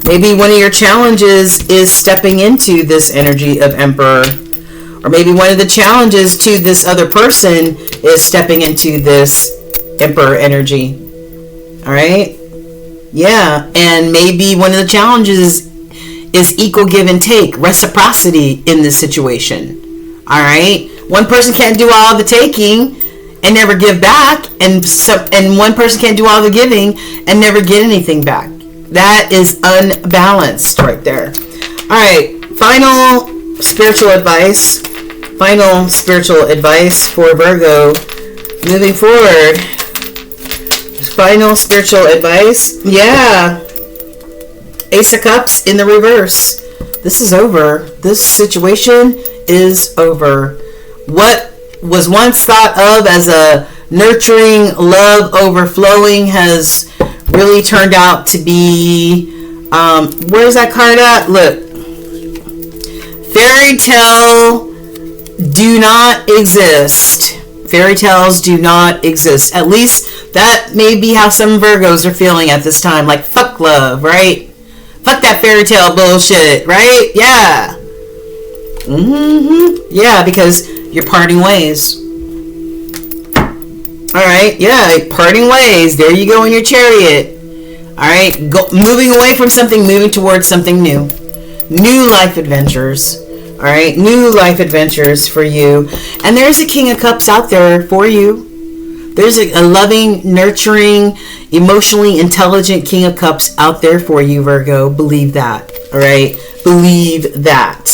Maybe one of your challenges is stepping into this energy of Emperor. Or maybe one of the challenges to this other person is stepping into this Emperor energy. All right? Yeah, and maybe one of the challenges is equal give and take, reciprocity in this situation. All right? One person can't do all the taking and never give back, and one person can't do all the giving and never get anything back. That is unbalanced right there. All right, final spiritual advice for Virgo moving forward. Final spiritual advice. Yeah. Ace of Cups in the reverse. This is over. This situation is over. What was once thought of as a nurturing, love overflowing has really turned out to be, where's that card at? Look. Fairy tale do not exist. Fairy tales do not exist. At least that may be how some Virgos are feeling at this time. Like, fuck love, right? Fuck that fairy tale bullshit, right? Yeah. Yeah, because you're parting ways. Alright, yeah, parting ways. There you go in your chariot. Alright, moving away from something, moving towards something new. New life adventures. Alright, new life adventures for you. And there's a King of Cups out there for you. There's a loving, nurturing, emotionally intelligent King of Cups out there for you, Virgo. Believe that. Alright? Believe that.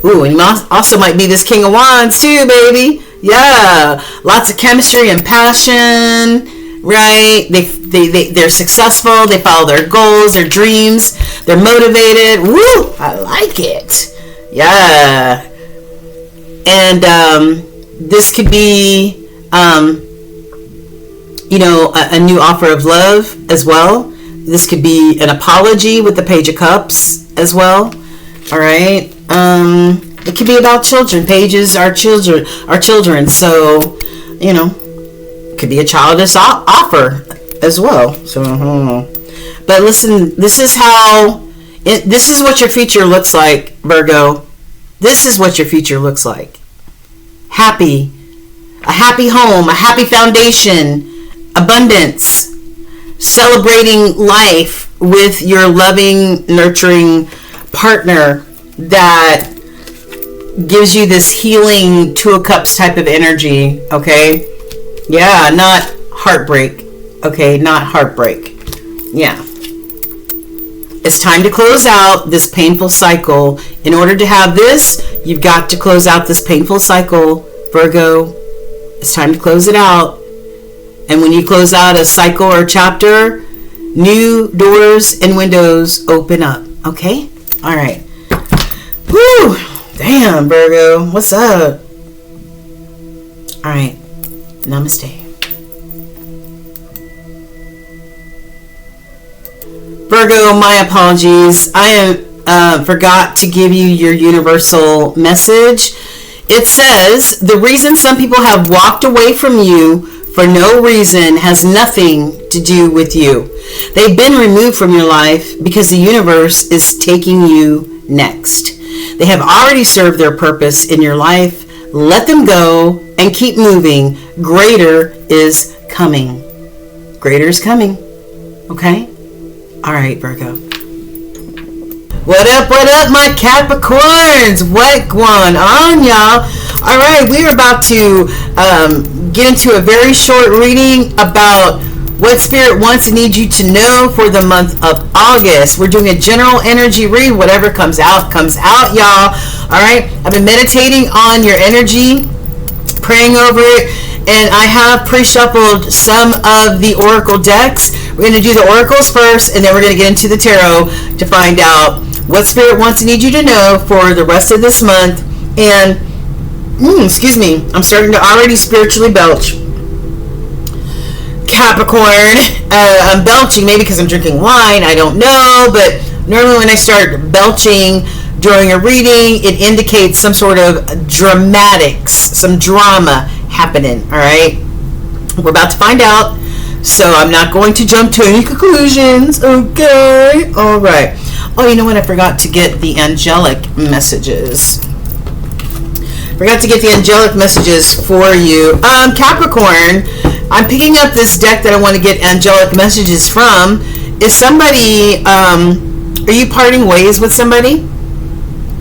Ooh, and you also might be this King of Wands too, baby. Yeah. Lots of chemistry and passion. Right? They're successful. They follow their goals, their dreams. They're motivated. Woo! I like it. Yeah. And this could be, a new offer of love as well. This could be an apology with the Page of Cups as well. All right. It could be about children. Pages are children. So, it could be a childish offer as well. So, but listen, this is what your future looks like, Virgo. This is what your future looks like. Happy. A happy home, a happy foundation, abundance, celebrating life with your loving, nurturing partner that gives you this healing Two of Cups type of energy, okay? Yeah, not heartbreak, okay? Not heartbreak. Yeah. It's time to close out this painful cycle. In order to have this, you've got to close out this painful cycle, Virgo. It's time to close it out. And when you close out a cycle or chapter, new doors and windows open up. Okay? All right. Woo! Damn, Virgo. What's up? All right. Namaste. Virgo, my apologies. I forgot to give you your universal message. It says, the reason some people have walked away from you for no reason has nothing to do with you. They've been removed from your life because the universe is taking you next. They have already served their purpose in your life. let them go, and keep moving. Greater is coming. Greater is coming. Okay? All right, Virgo. What up, my Capricorns? What going on, y'all? All right, we are about to get into a very short reading about what Spirit wants and needs you to know for the month of August. We're doing a general energy read. Whatever comes out, y'all. All right, I've been meditating on your energy, praying over it, and I have pre-shuffled some of the oracle decks. We're going to do the oracles first, and then we're going to get into the tarot to find out what Spirit wants and needs you to know for the rest of this month. And, excuse me, I'm starting to already spiritually belch. Capricorn, I'm belching maybe because I'm drinking wine, I don't know, but normally when I start belching during a reading, it indicates some sort of dramatics, some drama happening, all right? We're about to find out, so I'm not going to jump to any conclusions, okay? All right. Oh, you know what? I forgot to get the angelic messages. Forgot to get the angelic messages for you. Capricorn, I'm picking up this deck that I want to get angelic messages from. Is somebody, are you parting ways with somebody?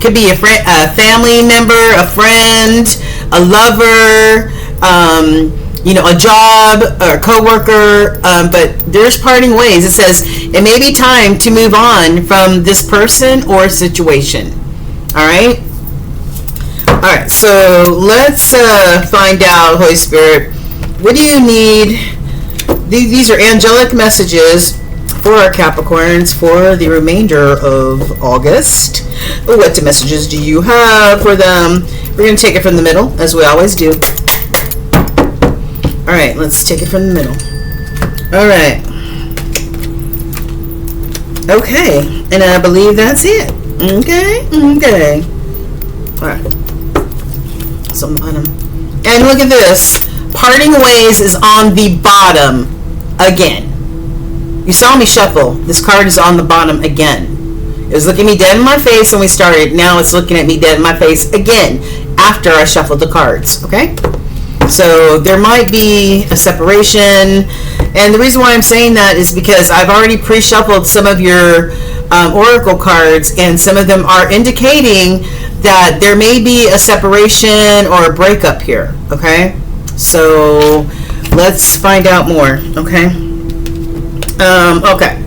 Could be a friend, a family member, a friend, a lover, a job or a coworker, but there's parting ways. It says it may be time to move on from this person or situation. All right. All right. So let's find out, Holy Spirit, what do you need? These are angelic messages for our Capricorns for the remainder of August. What messages do you have for them? We're going to take it from the middle, as we always do. All right, let's take it from the middle. All right. Okay, and I believe that's it. Okay. All right. So on the bottom. And look at this. Parting ways is on the bottom again. You saw me shuffle. This card is on the bottom again. It was looking me dead in my face when we started. Now it's looking at me dead in my face again after I shuffled the cards. Okay? So there might be a separation. And the reason why I'm saying that is because I've already pre-shuffled some of your oracle cards, and some of them are indicating that there may be a separation or a breakup here. Okay? So let's find out more. Okay? Okay.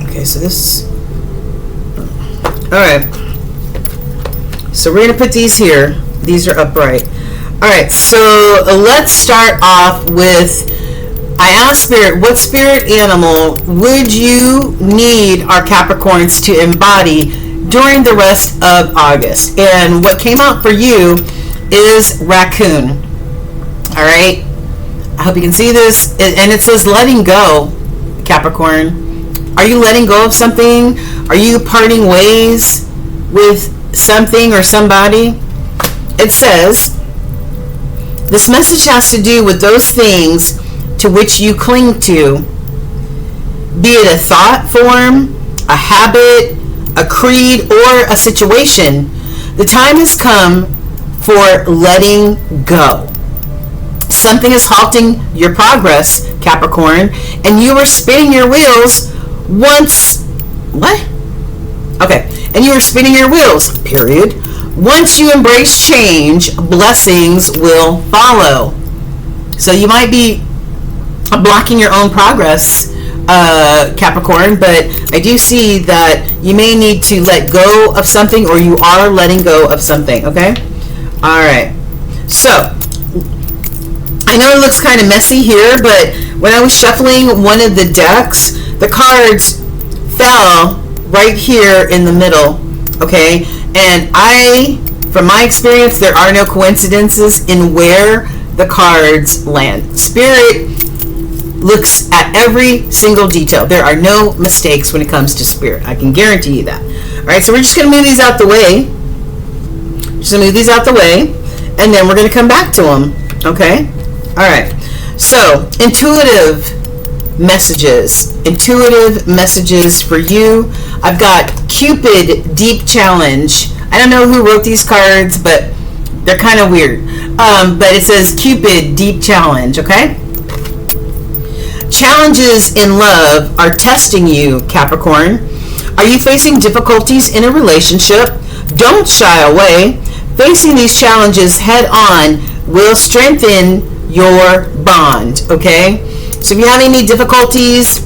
Okay, so this. All right. So we're going to put these here. These are upright. All right, so let's start off with, I asked Spirit, what spirit animal would you need our Capricorns to embody during the rest of August? And what came out for you is raccoon. All right. I hope you can see this. And it says letting go, Capricorn. Are you letting go of something? Are you parting ways with something or somebody? It says, this message has to do with those things to which you cling to, be it a thought form, a habit, a creed, or a situation. The time has come for letting go. Something is halting your progress, Capricorn, and you are spinning your wheels and you are spinning your wheels, period. Once you embrace change, blessings will follow. So you might be blocking your own progress, Capricorn, but I do see that you may need to let go of something, or you are letting go of something, okay? All right. So I know it looks kind of messy here, but when I was shuffling one of the decks, the cards fell right here in the middle, okay? And from my experience, there are no coincidences in where the cards land. Spirit looks at every single detail. There are no mistakes when it comes to Spirit. I can guarantee you that. All right, so we're just going to move these out the way. And then we're going to come back to them, okay? All right, so intuitive messages, intuitive messages for you. I've got Cupid Deep Challenge. I don't know who wrote these cards, but they're kind of weird. But it says Cupid Deep Challenge, okay? Challenges in love are testing you, Capricorn. Are you facing difficulties in a relationship? Don't shy away. Facing these challenges head on will strengthen your bond, okay? So if you have any difficulties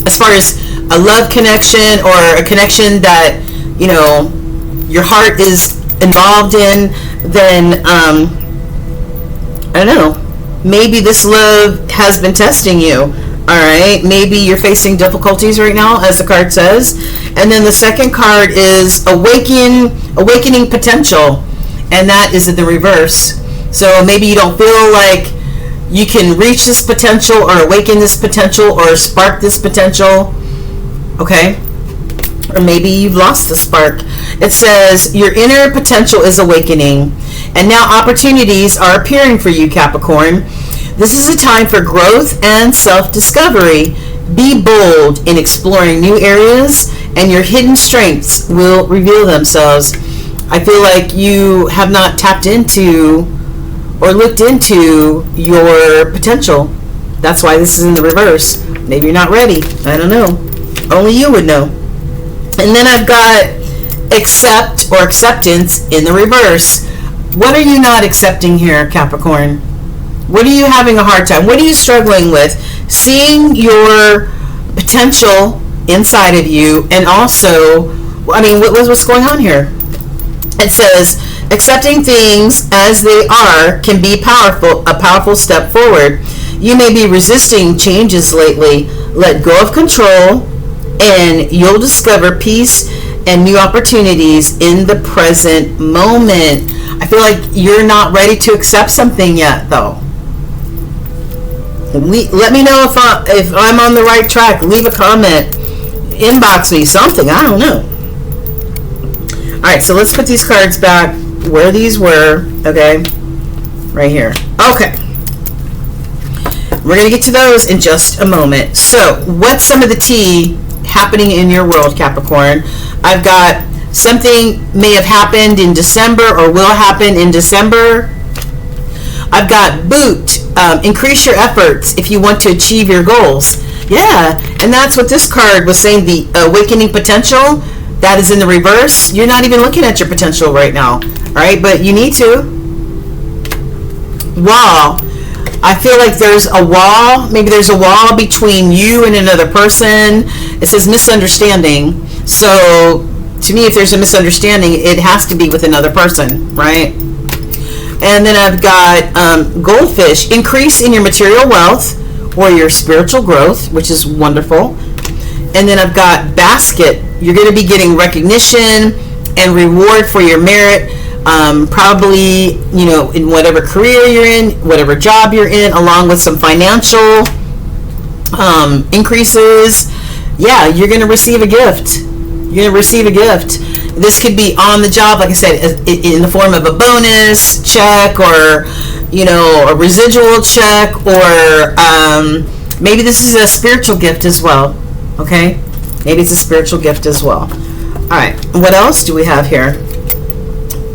as far as a love connection or a connection that, you know, your heart is involved in, then, I don't know, maybe this love has been testing you. All right, maybe you're facing difficulties right now, as the card says. And then the second card is awakening potential, and that is in the reverse. So maybe you don't feel like you can reach this potential or awaken this potential or spark this potential, okay? Or maybe you've lost the spark. It says your inner potential is awakening, and now opportunities are appearing for you, Capricorn. This is a time for growth and self-discovery. Be bold in exploring new areas, and your hidden strengths will reveal themselves. I feel like you have not tapped into or looked into your potential. That's why this is in the reverse. Maybe you're not ready. I don't know. Only you would know. And then I've got accept or acceptance in the reverse. What are you not accepting here, Capricorn? What are you having a hard time? What are you struggling with? Seeing your potential inside of you, and also, I mean, what's going on here? It says, accepting things as they are can be a powerful step forward. You may be resisting changes lately. Let go of control, and you'll discover peace and new opportunities in the present moment. I feel like you're not ready to accept something yet, though. Let me know if I'm on the right track. Leave a comment. Inbox me something. I don't know. Alright, so let's put these cards back where these were. Okay. Right here. Okay. We're going to get to those in just a moment. So, what's some of the tea happening in your world, Capricorn? I've got something may have happened in December or will happen in December. I've got boot. Increase your efforts if you want to achieve your goals. Yeah, and that's what this card was saying, the awakening potential. That is in the reverse. You're not even looking at your potential right now. All right, but you need to. Wall. I feel like there's a wall. Maybe there's a wall between you and another person. It says misunderstanding. So to me, if there's a misunderstanding, it has to be with another person, right? And then I've got goldfish. Increase in your material wealth or your spiritual growth, which is wonderful. And then I've got basket. You're going to be getting recognition and reward for your merit. Probably, you know, in whatever career you're in, whatever job you're in, along with some financial increases. Yeah, you're going to receive a gift. You're going to receive a gift. This could be on the job, like I said, in the form of a bonus check or, you know, a residual check, or maybe this is a spiritual gift as well. Okay? Maybe it's a spiritual gift as well. All right. What else do we have here?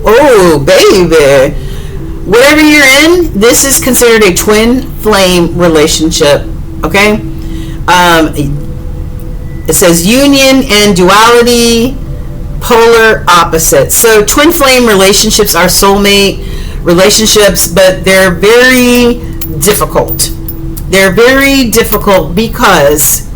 Oh, baby. Whatever you're in, this is considered a twin flame relationship. Okay? It says union and duality, polar opposites. So twin flame relationships are soulmate relationships, but they're very difficult. They're very difficult because,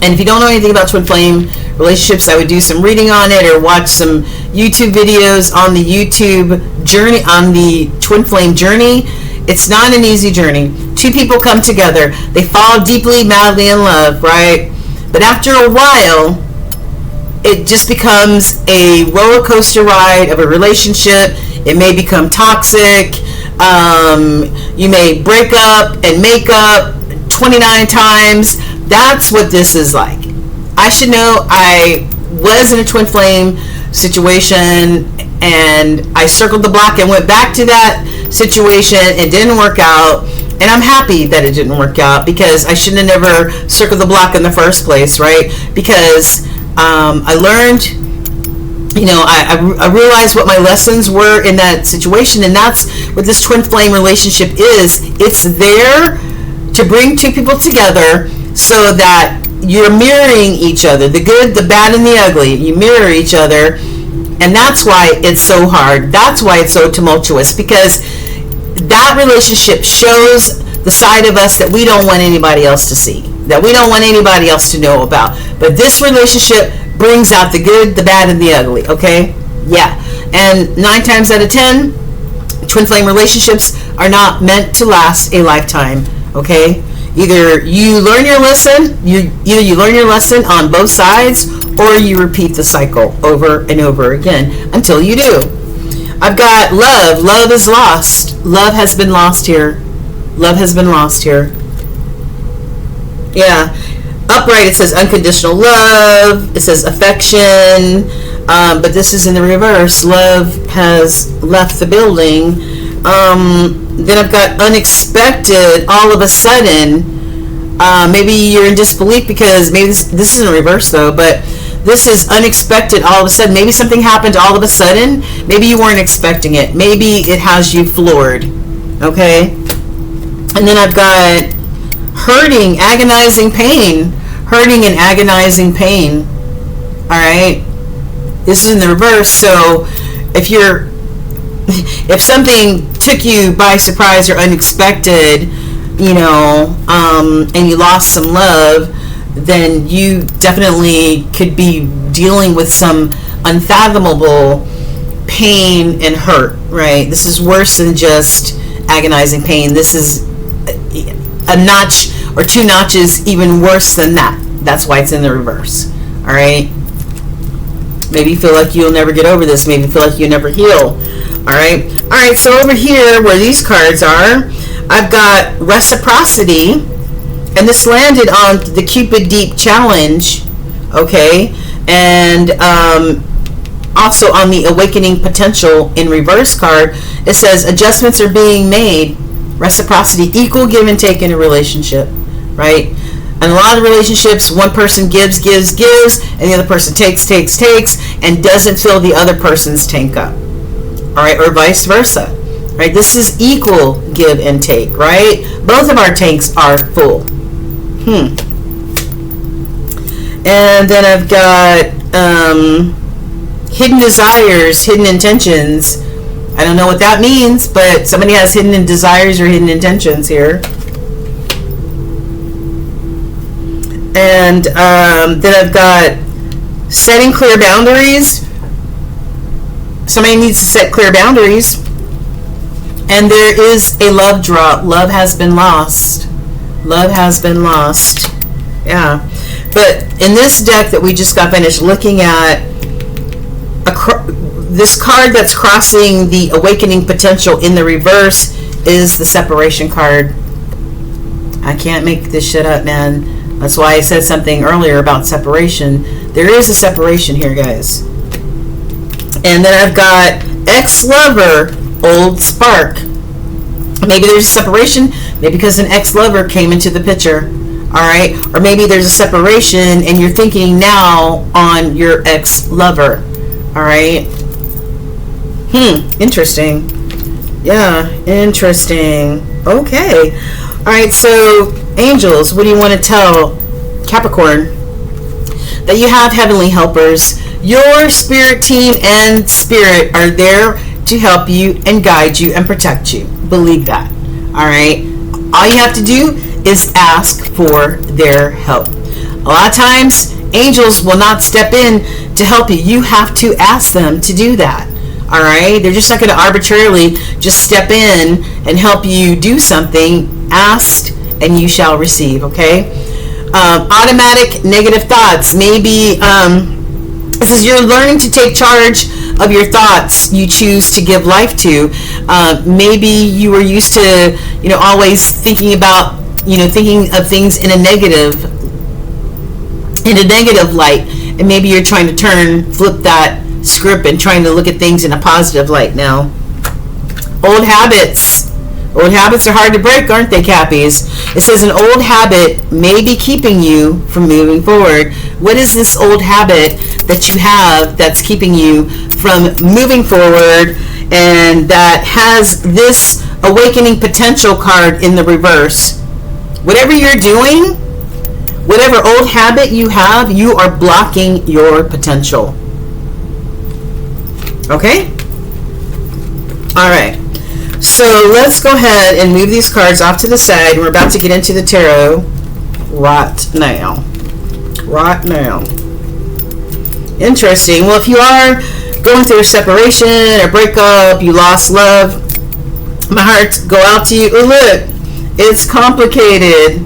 and if you don't know anything about twin flame relationships, I would do some reading on it or watch some YouTube videos on the YouTube journey, on the twin flame journey. It's not an easy journey. Two people come together. They fall deeply, madly in love, right? But after a while, it just becomes a roller coaster ride of a relationship. It may become toxic. You may break up and make up 29 times. That's what this is like. I should know. I was in a twin flame situation, and I circled the block and went back to that situation. It didn't work out. And I'm happy that it didn't work out, because I shouldn't have never circled the block in the first place, right? Because I learned, I realized what my lessons were in that situation, and that's what this twin flame relationship is. It's there to bring two people together so that you're mirroring each other, the good, the bad, and the ugly. You mirror each other, and that's why it's so hard. That's why it's so tumultuous, because that relationship shows the side of us that we don't want anybody else to see, that we don't want anybody else to know about. But this relationship brings out the good, the bad, and the ugly, okay? Yeah. And 9 times out of 10, twin flame relationships are not meant to last a lifetime, okay? Either you learn your lesson, you learn your lesson on both sides, or you repeat the cycle over and over again until you do. I've got love. Love is lost. Love has been lost here. Love has been lost here. Yeah. Upright, it says unconditional love. It says affection. But this is in the reverse. Love has left the building. Then I've got unexpected, all of a sudden. Maybe you're in disbelief because maybe this is in reverse though, but this is unexpected all of a sudden. Maybe something happened all of a sudden. Maybe you weren't expecting it. Maybe it has you floored. Okay? And then I've got hurting, agonizing pain. Hurting and agonizing pain. Alright? This is in the reverse, so if something took you by surprise or unexpected, and you lost some love, then you definitely could be dealing with some unfathomable pain and hurt, right? This is worse than just agonizing pain. This is a notch or 2 notches even worse than that. That's why it's in the reverse. All right? Maybe you feel like you'll never get over this. Maybe you feel like you'll never heal. All right? All right, so over here where these cards are, I've got reciprocity, and this landed on the Cupid Deep Challenge, okay? And also on the Awakening Potential in reverse card, it says adjustments are being made. Reciprocity, equal give and take in a relationship, right? And a lot of relationships, one person gives, and the other person takes, and doesn't fill the other person's tank up, all right? Or vice versa. Right, this is equal give and take, right? Both of our tanks are full. And then I've got hidden desires, hidden intentions. I don't know what that means, but somebody has hidden desires or hidden intentions here. And then I've got setting clear boundaries. Somebody needs to set clear boundaries. And there is a love drop. Love has been lost. Love has been lost. Yeah. But in this deck that we just got finished looking at, this card that's crossing the Awakening Potential in the reverse is the Separation card. I can't make this shit up, man. That's why I said something earlier about separation. There is a separation here, guys. And then I've got ex-lover, old spark. Maybe there's a separation, maybe because an ex-lover came into the picture, all right? Or maybe there's a separation and you're thinking now on your ex-lover, all right? Interesting. Yeah, interesting. Okay. All right, so angels, what do you want to tell Capricorn? That you have heavenly helpers. Your spirit team and spirit are there to help you and guide you and protect you. Believe that. All right? All you have to do is ask for their help. A lot of times, angels will not step in to help you. You have to ask them to do that. All right? They're just not going to arbitrarily just step in and help you do something. Ask and you shall receive, okay? Automatic negative thoughts. Maybe this is you're learning to take charge of your thoughts you choose to give life to. Maybe you were used to, always thinking about, thinking of things in a negative light, and maybe you're trying to flip that script and trying to look at things in a positive light now. Old habits. Old habits are hard to break, aren't they, Cappies? It says an old habit may be keeping you from moving forward. What is this old habit that you have that's keeping you from moving forward, and that has this awakening potential card in the reverse? Whatever you're doing, whatever old habit you have, you are blocking your potential. Okay? All right. So let's go ahead and move these cards off to the side. We're about to get into the tarot right now. Right now. Interesting. Well, if you are going through a separation, a breakup, you lost love, my hearts go out to you. Oh, look. It's complicated.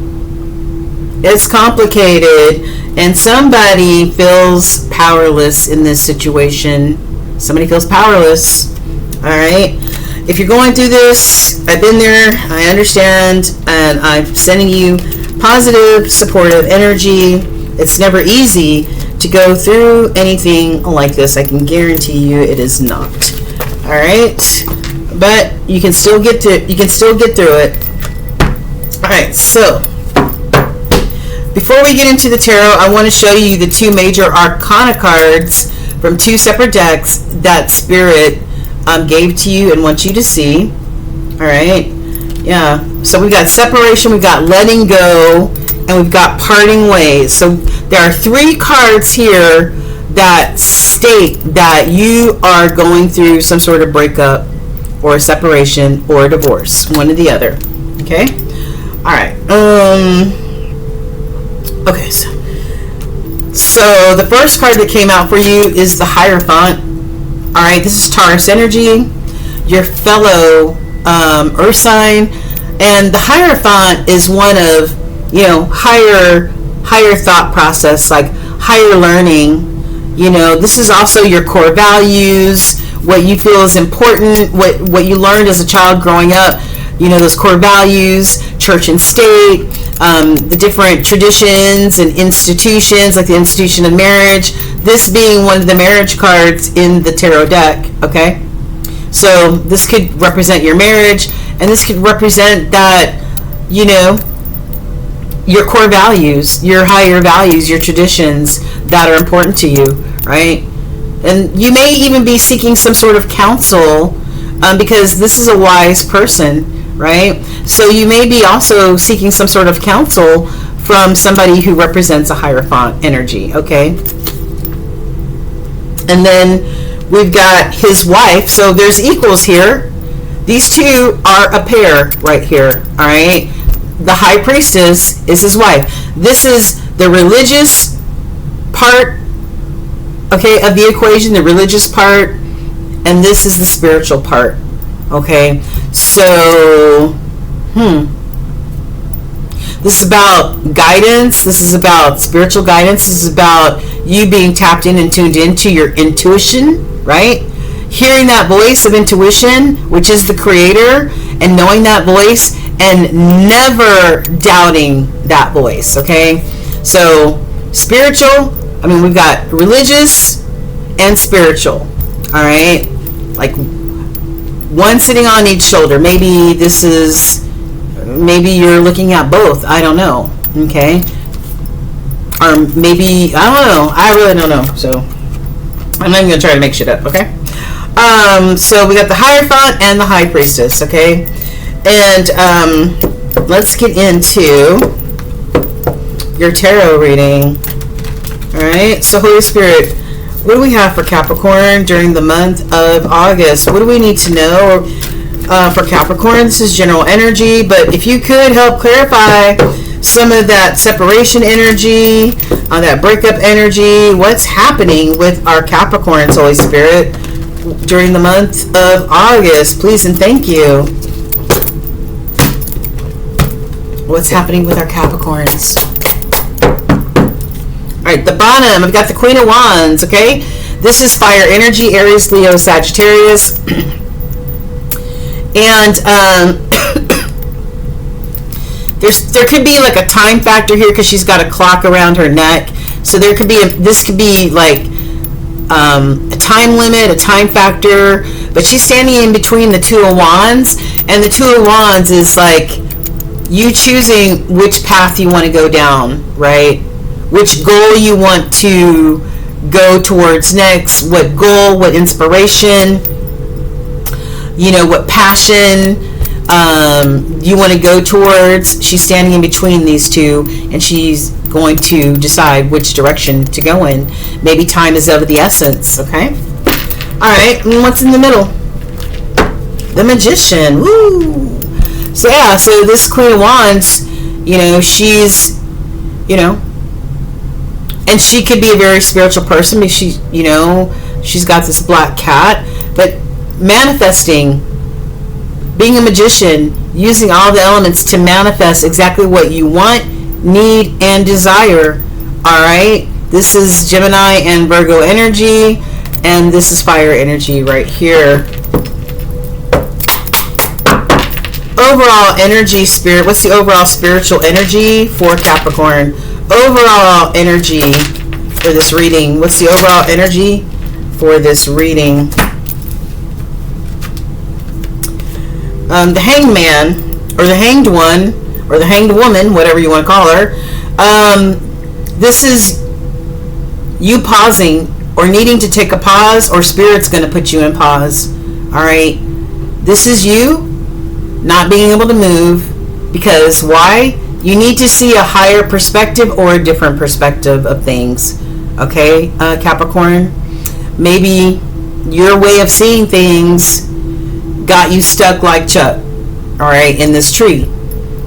It's complicated. And somebody feels powerless in this situation. Somebody feels powerless. All right. If you're going through this, I've been there, I understand, and I'm sending you positive, supportive energy. It's never easy to go through anything like this. I can guarantee you it is not. All right, but you can still get through. You can still get through it. All right. So before we get into the tarot, I want to show you the two major arcana cards from two separate decks that Spirit gave to you and want you to see. All right. Yeah. So we've got separation, we've got letting go, and we've got parting ways. So there are three cards here that state that you are going through some sort of breakup or a separation or a divorce, one or the other. Okay. All right. Okay. So the first card that came out for you is the Hierophant. All right, this is Taurus energy, your fellow earth sign, and the Hierophant is one of, you know, higher thought process, like higher learning. You know, this is also your core values, what you feel is important, what you learned as a child growing up. You know, those core values, church and state, the different traditions and institutions, like the institution of marriage. This being one of the marriage cards in the tarot deck, okay? So this could represent your marriage, and this could represent that, you know, your core values, your higher values, your traditions that are important to you, right? And you may even be seeking some sort of counsel because this is a wise person, right? So you may be also seeking some sort of counsel from somebody who represents a Hierophant energy, okay? And then we've got his wife. So there's equals here. These two are a pair right here, all right? The High Priestess is his wife. This is the religious part, okay, of the equation, the religious part, and this is the spiritual part, okay? So, this is about guidance. This is about spiritual guidance. This is about you being tapped in and tuned into your intuition, right? Hearing that voice of intuition, which is the creator, and knowing that voice and never doubting that voice, okay? So spiritual, I mean, we've got religious and spiritual, all right? Like one sitting on each shoulder. Maybe this is, maybe you're looking at both. I don't know, okay? Or maybe, I don't know. I really don't know. So I'm not even going to try to make shit up, okay? So we got the Hierophant and the High Priestess, okay? And let's get into your tarot reading. All right, so Holy Spirit, what do we have for Capricorn during the month of August? What do we need to know for Capricorn? This is general energy, but if you could help clarify some of that separation energy, that breakup energy, what's happening with our Capricorns, Holy Spirit, during the month of August, please and thank you. What's happening with our Capricorns? All right, the bottom, I've got the Queen of Wands, okay? This is fire energy, Aries, Leo, Sagittarius. And there could be like a time factor here because she's got a clock around her neck. So there could be, this could be like a time limit, a time factor. But she's standing in between the Two of Wands. And the Two of Wands is like you choosing which path you want to go down, right? Which goal you want to go towards next, what goal, what inspiration, you know, what passion you want to go towards. She's standing in between these two, and she's going to decide which direction to go in. Maybe time is of the essence, okay? All right, and what's in the middle? The Magician. Woo! So yeah, so this Queen of Wands, you know, she's, you know, and she could be a very spiritual person, because she, you know, she's got this black cat, but manifesting, being a magician, using all the elements to manifest exactly what you want, need, and desire. All right, this is Gemini and Virgo energy, and this is fire energy right here. Overall energy, spirit. What's the overall spiritual energy for Capricorn? Overall energy for this reading. What's the overall energy for this reading? The Hanged Man, or the Hanged One, or the Hanged Woman, whatever you want to call her. This is you pausing, or needing to take a pause, or Spirit's going to put you in pause. All right. This is you not being able to move, because why? You need to see a higher perspective or a different perspective of things. Okay, Capricorn? Maybe your way of seeing things got you stuck like Chuck, all right, in this tree.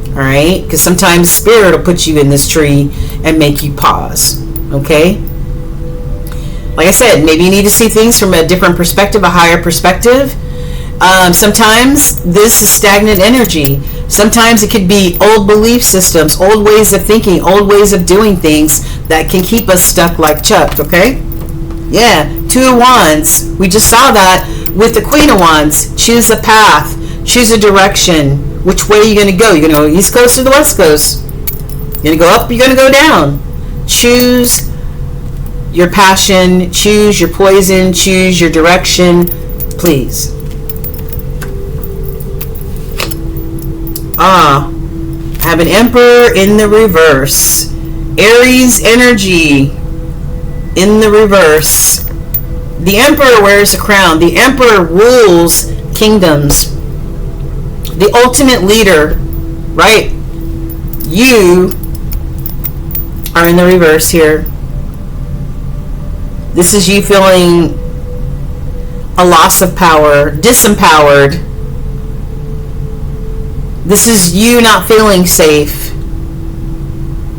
All right, because sometimes Spirit will put you in this tree and make you pause. Okay? Like I said, maybe you need to see things from a different perspective, a higher perspective. Sometimes this is stagnant energy. Sometimes it could be old belief systems, old ways of thinking, old ways of doing things that can keep us stuck like Chuck, okay? Yeah, Two of Wands. We just saw that with the Queen of Wands. Choose a path. Choose a direction. Which way are you going to go? You're going to go East Coast or the West Coast? You're going to go up, you're going to go down. Choose your passion. Choose your poison. Choose your direction. Please. I have an Emperor in the reverse. Aries energy in the reverse. The Emperor wears a crown. The Emperor rules kingdoms. The ultimate leader, right? You are in the reverse here. This is you feeling a loss of power, disempowered. This is you not feeling safe.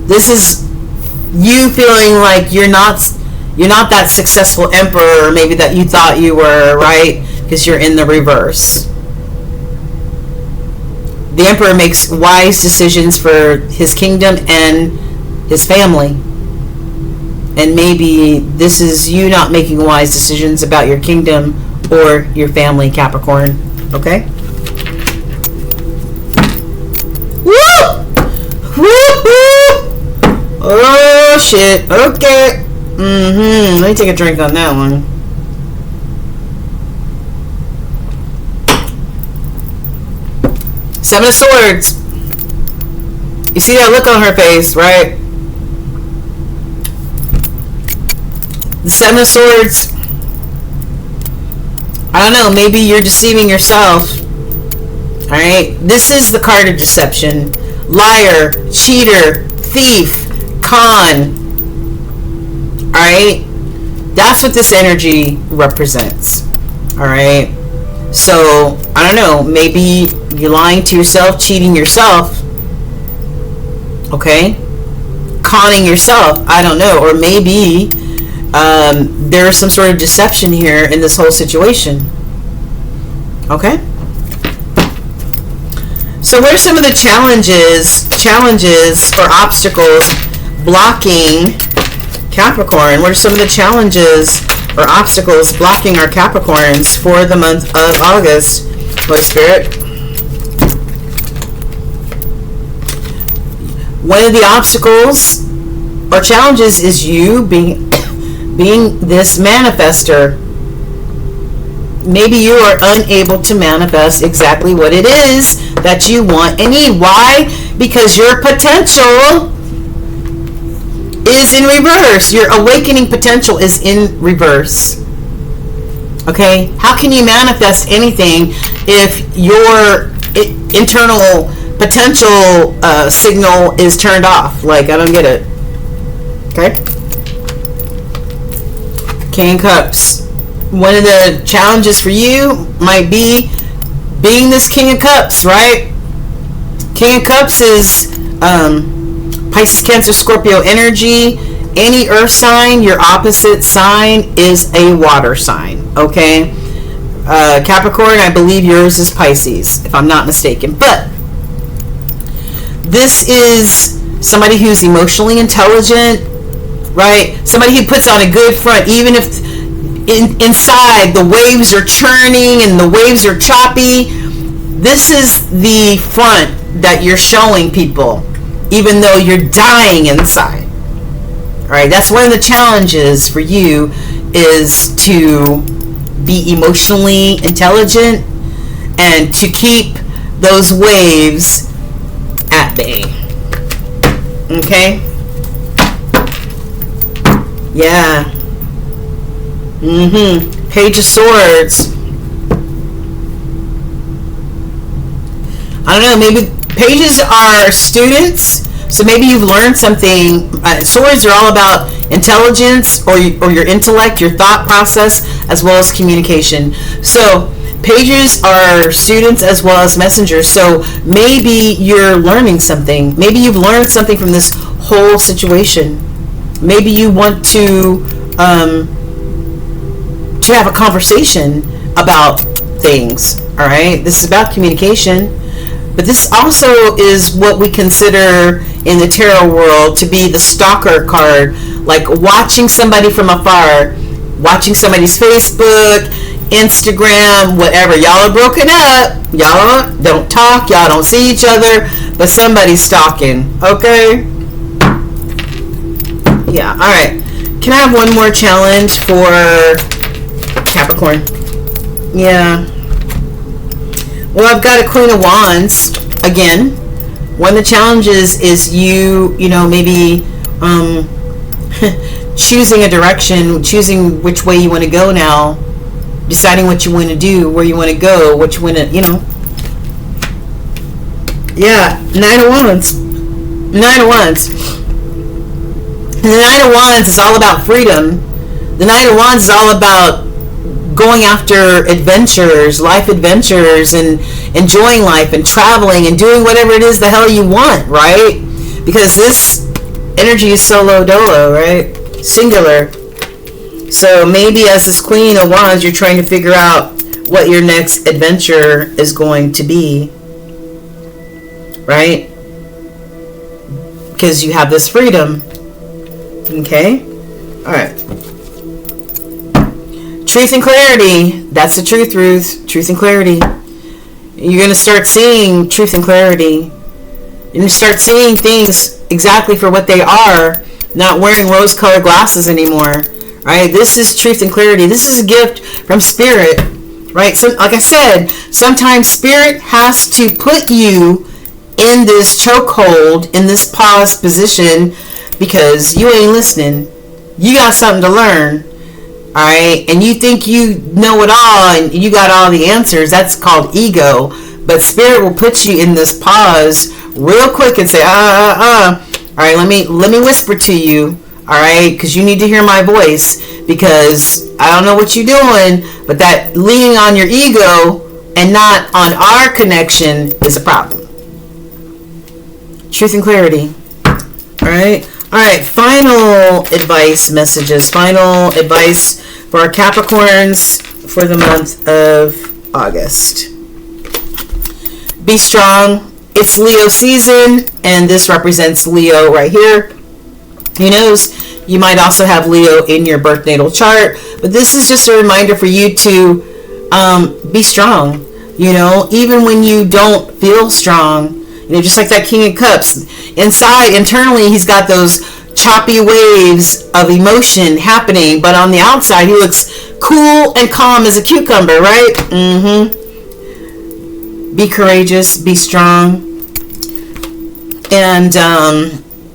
This is you feeling like you're not that successful emperor maybe that you thought you were, right? Because you're in the reverse. The emperor makes wise decisions for his kingdom and his family. And maybe this is you not making wise decisions about your kingdom or your family, Capricorn. Okay? Oh shit. Okay. Let me take a drink on that one. Seven of Swords. You see that look on her face, right? The Seven of Swords. I don't know. Maybe you're deceiving yourself. Alright? This is the card of deception. Liar, cheater, thief, con. Alright? That's what this energy represents. Alright? So, I don't know. Maybe you're lying to yourself, cheating yourself. Okay? Conning yourself. I don't know. Or maybe there's some sort of deception here in this whole situation. Okay? So what are some of the challenges or obstacles blocking Capricorn? What are some of the challenges or obstacles blocking our Capricorns for the month of August? Holy Spirit. One of the obstacles or challenges is you being this manifester. maybe you are unable to manifest exactly what it is that you want and need. Why? Because your potential is in reverse. Your awakening potential is in reverse. Okay? How can you manifest anything if your internal potential signal is turned off? Like, I don't get it. Okay? King of Cups. One of the challenges for you might be being this King of Cups, right? King of Cups is Pisces, Cancer, Scorpio energy. Any earth sign, your opposite sign is a water sign, okay? Capricorn, I believe yours is Pisces, if I'm not mistaken. But this is somebody who's emotionally intelligent, right? Somebody who puts on a good front, even if inside the waves are churning and the waves are choppy. This is the front that you're showing people, even though you're dying inside. All right, that's one of the challenges for you, is to be emotionally intelligent and to keep those waves at bay. Okay? Yeah. Page of Swords. I don't know, maybe pages are students, so maybe you've learned something. Swords are all about intelligence or your intellect, your thought process, as well as communication. So pages are students as well as messengers. So maybe you're learning something. Maybe you've learned something from this whole situation. Maybe you want to have a conversation about things. All right, this is about communication, but this also is what we consider in the tarot world to be the stalker card, like watching somebody from afar, watching somebody's Facebook, Instagram, whatever. Y'all are broken up, y'all don't talk, y'all don't see each other, but somebody's stalking. Okay, yeah. All right, can I have one more challenge for Capricorn? Yeah. Well, I've got a Queen of Wands again. One of the challenges is you know, maybe choosing a direction, choosing which way you want to go now, deciding what you want to do, where you want to go, what you want to, you know. Yeah, Nine of Wands. Nine of Wands. And the Nine of Wands is all about freedom. The Nine of Wands is all about going after adventures, life adventures, and enjoying life and traveling and doing whatever it is the hell you want, right? Because this energy is solo dolo, right? Singular. So maybe as this Queen of Wands, you're trying to figure out what your next adventure is going to be, right? Because you have this freedom. Okay? All right. Truth and clarity. That's the truth, Ruth. Truth and clarity. You're going to start seeing truth and clarity. You're going to start seeing things exactly for what they are, not wearing rose-colored glasses anymore. Right? This is truth and clarity. This is a gift from Spirit. Right? So, like I said, sometimes Spirit has to put you in this chokehold, in this pause position, because you ain't listening. You got something to learn. Alright, and you think you know it all and you got all the answers. That's called ego. But Spirit will put you in this pause real quick and say, Alright, let me whisper to you. Alright, because you need to hear my voice. Because I don't know what you're doing, but that leaning on your ego and not on our connection is a problem. Truth and clarity. Alright. Alright, final advice messages. Final advice for our Capricorns for the month of August. Be strong. It's Leo season, and this represents Leo right here. Who knows? You might also have Leo in your birth natal chart, but this is just a reminder for you to be strong. You know, even when you don't feel strong. You know, just like that King of Cups. Inside, internally, he's got those choppy waves of emotion happening, but on the outside, he looks cool and calm as a cucumber, right? Be courageous, be strong, and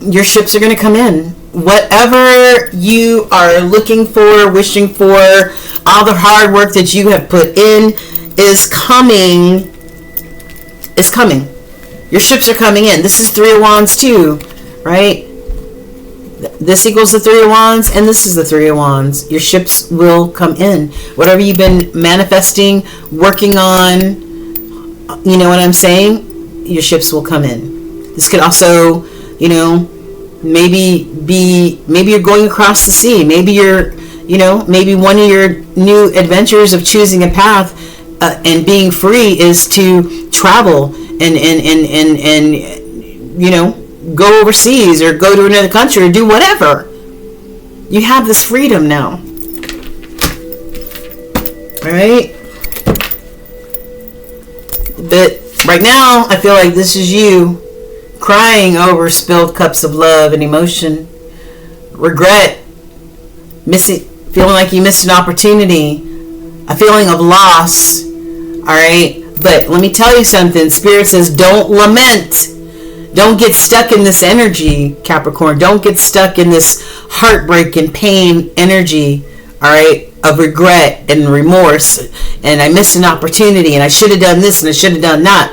your ships are going to come in. Whatever you are looking for, wishing for, all the hard work that you have put in is coming. Your ships are coming in. This is Three of Wands too, right? This equals the Three of Wands, and this is the Three of Wands. Your ships will come in. Whatever you've been manifesting, working on, you know what I'm saying? Your ships will come in. This could also, maybe you're going across the sea. Maybe maybe one of your new adventures of choosing a path and being free is to travel and go overseas or go to another country or do whatever. You have this freedom now. All right? But right now, I feel like this is you crying over spilled cups of love and emotion, regret, feeling like you missed an opportunity, a feeling of loss. All right? But let me tell you something. Spirit says don't lament. Don't get stuck in this energy, Capricorn. Don't get stuck in this heartbreak and pain energy, all right, of regret and remorse. And I missed an opportunity, and I should have done this, and I should have done that.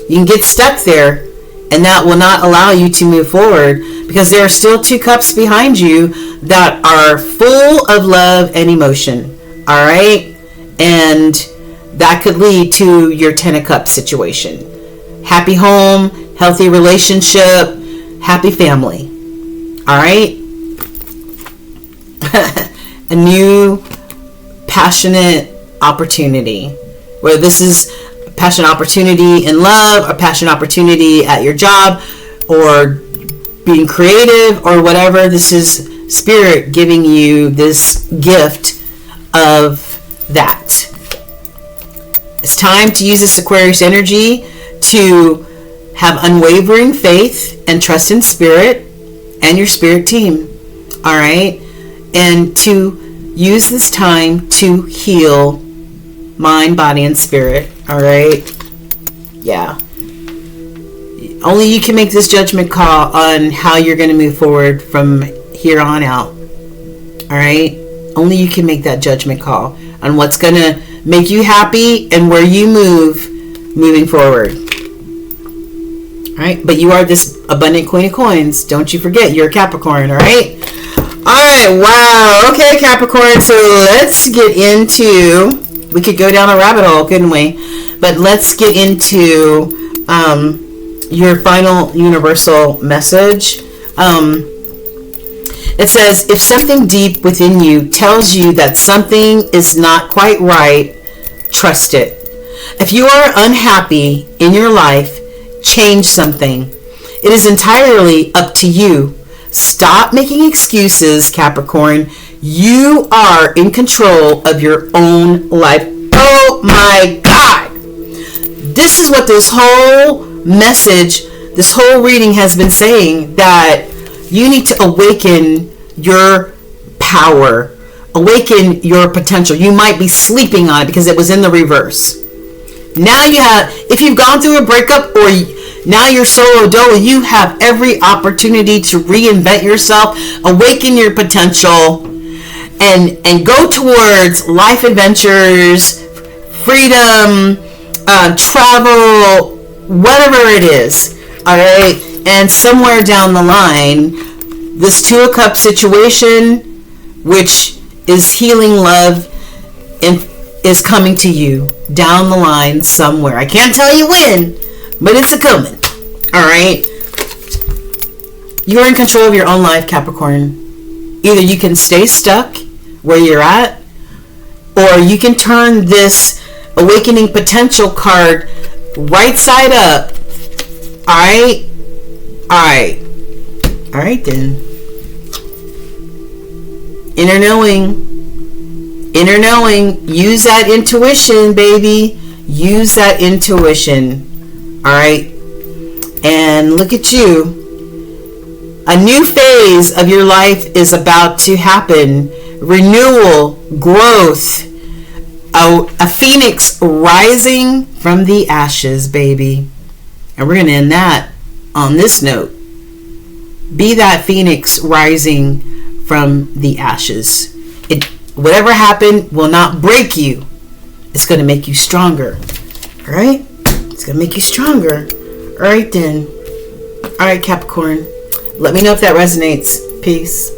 You can get stuck there, and that will not allow you to move forward, because there are still two cups behind you that are full of love and emotion, all right? And that could lead to your Ten of Cups situation. Happy home, healthy relationship, happy family. All right? A new passionate opportunity. Whether this is a passionate opportunity in love, a passionate opportunity at your job, or being creative, or whatever. This is Spirit giving you this gift of that. It's time to use this Aquarius energy to have unwavering faith and trust in Spirit and your Spirit team. All right? And to use this time to heal mind, body, and spirit. All right? Yeah. Only you can make this judgment call on how you're going to move forward from here on out. All right? Only you can make that judgment call on what's going to make you happy and where you moving forward. All right? But you are this abundant Queen of Coins. Don't you forget, you're a Capricorn. All right? All right. Wow. Okay, Capricorn. So let's get into... We could go down a rabbit hole, couldn't we? But let's get into your final universal message. It says, if something deep within you tells you that something is not quite right, trust it. If you are unhappy in your life, change something. It is entirely up to you. Stop making excuses, Capricorn. You are in control of your own life. Oh my God! This is what this whole message, this whole reading has been saying, that you need to awaken your power, awaken your potential. You might be sleeping on it because it was in the reverse. Now you have, if you've gone through a breakup or now you're solo dolo, you have every opportunity to reinvent yourself, awaken your potential, and go towards life adventures, freedom, travel, whatever it is. All right. And somewhere down the line, this Two of Cups situation, which is healing love, and is coming to you down the line somewhere. I can't tell you when, but it's a-coming. All right? You're in control of your own life, Capricorn. Either you can stay stuck where you're at, or you can turn this awakening potential card right side up. All right? All right. All right, then. Inner knowing. Inner knowing. Use that intuition, baby. Use that intuition. All right? And look at you. A new phase of your life is about to happen. renewal, growth, a phoenix rising from the ashes, baby. And we're going to end that on this note. Be that phoenix rising from the ashes. Whatever happened will not break you. It's going to make you stronger. All right? It's going to make you stronger. All right, then. All right, Capricorn. Let me know if that resonates. Peace.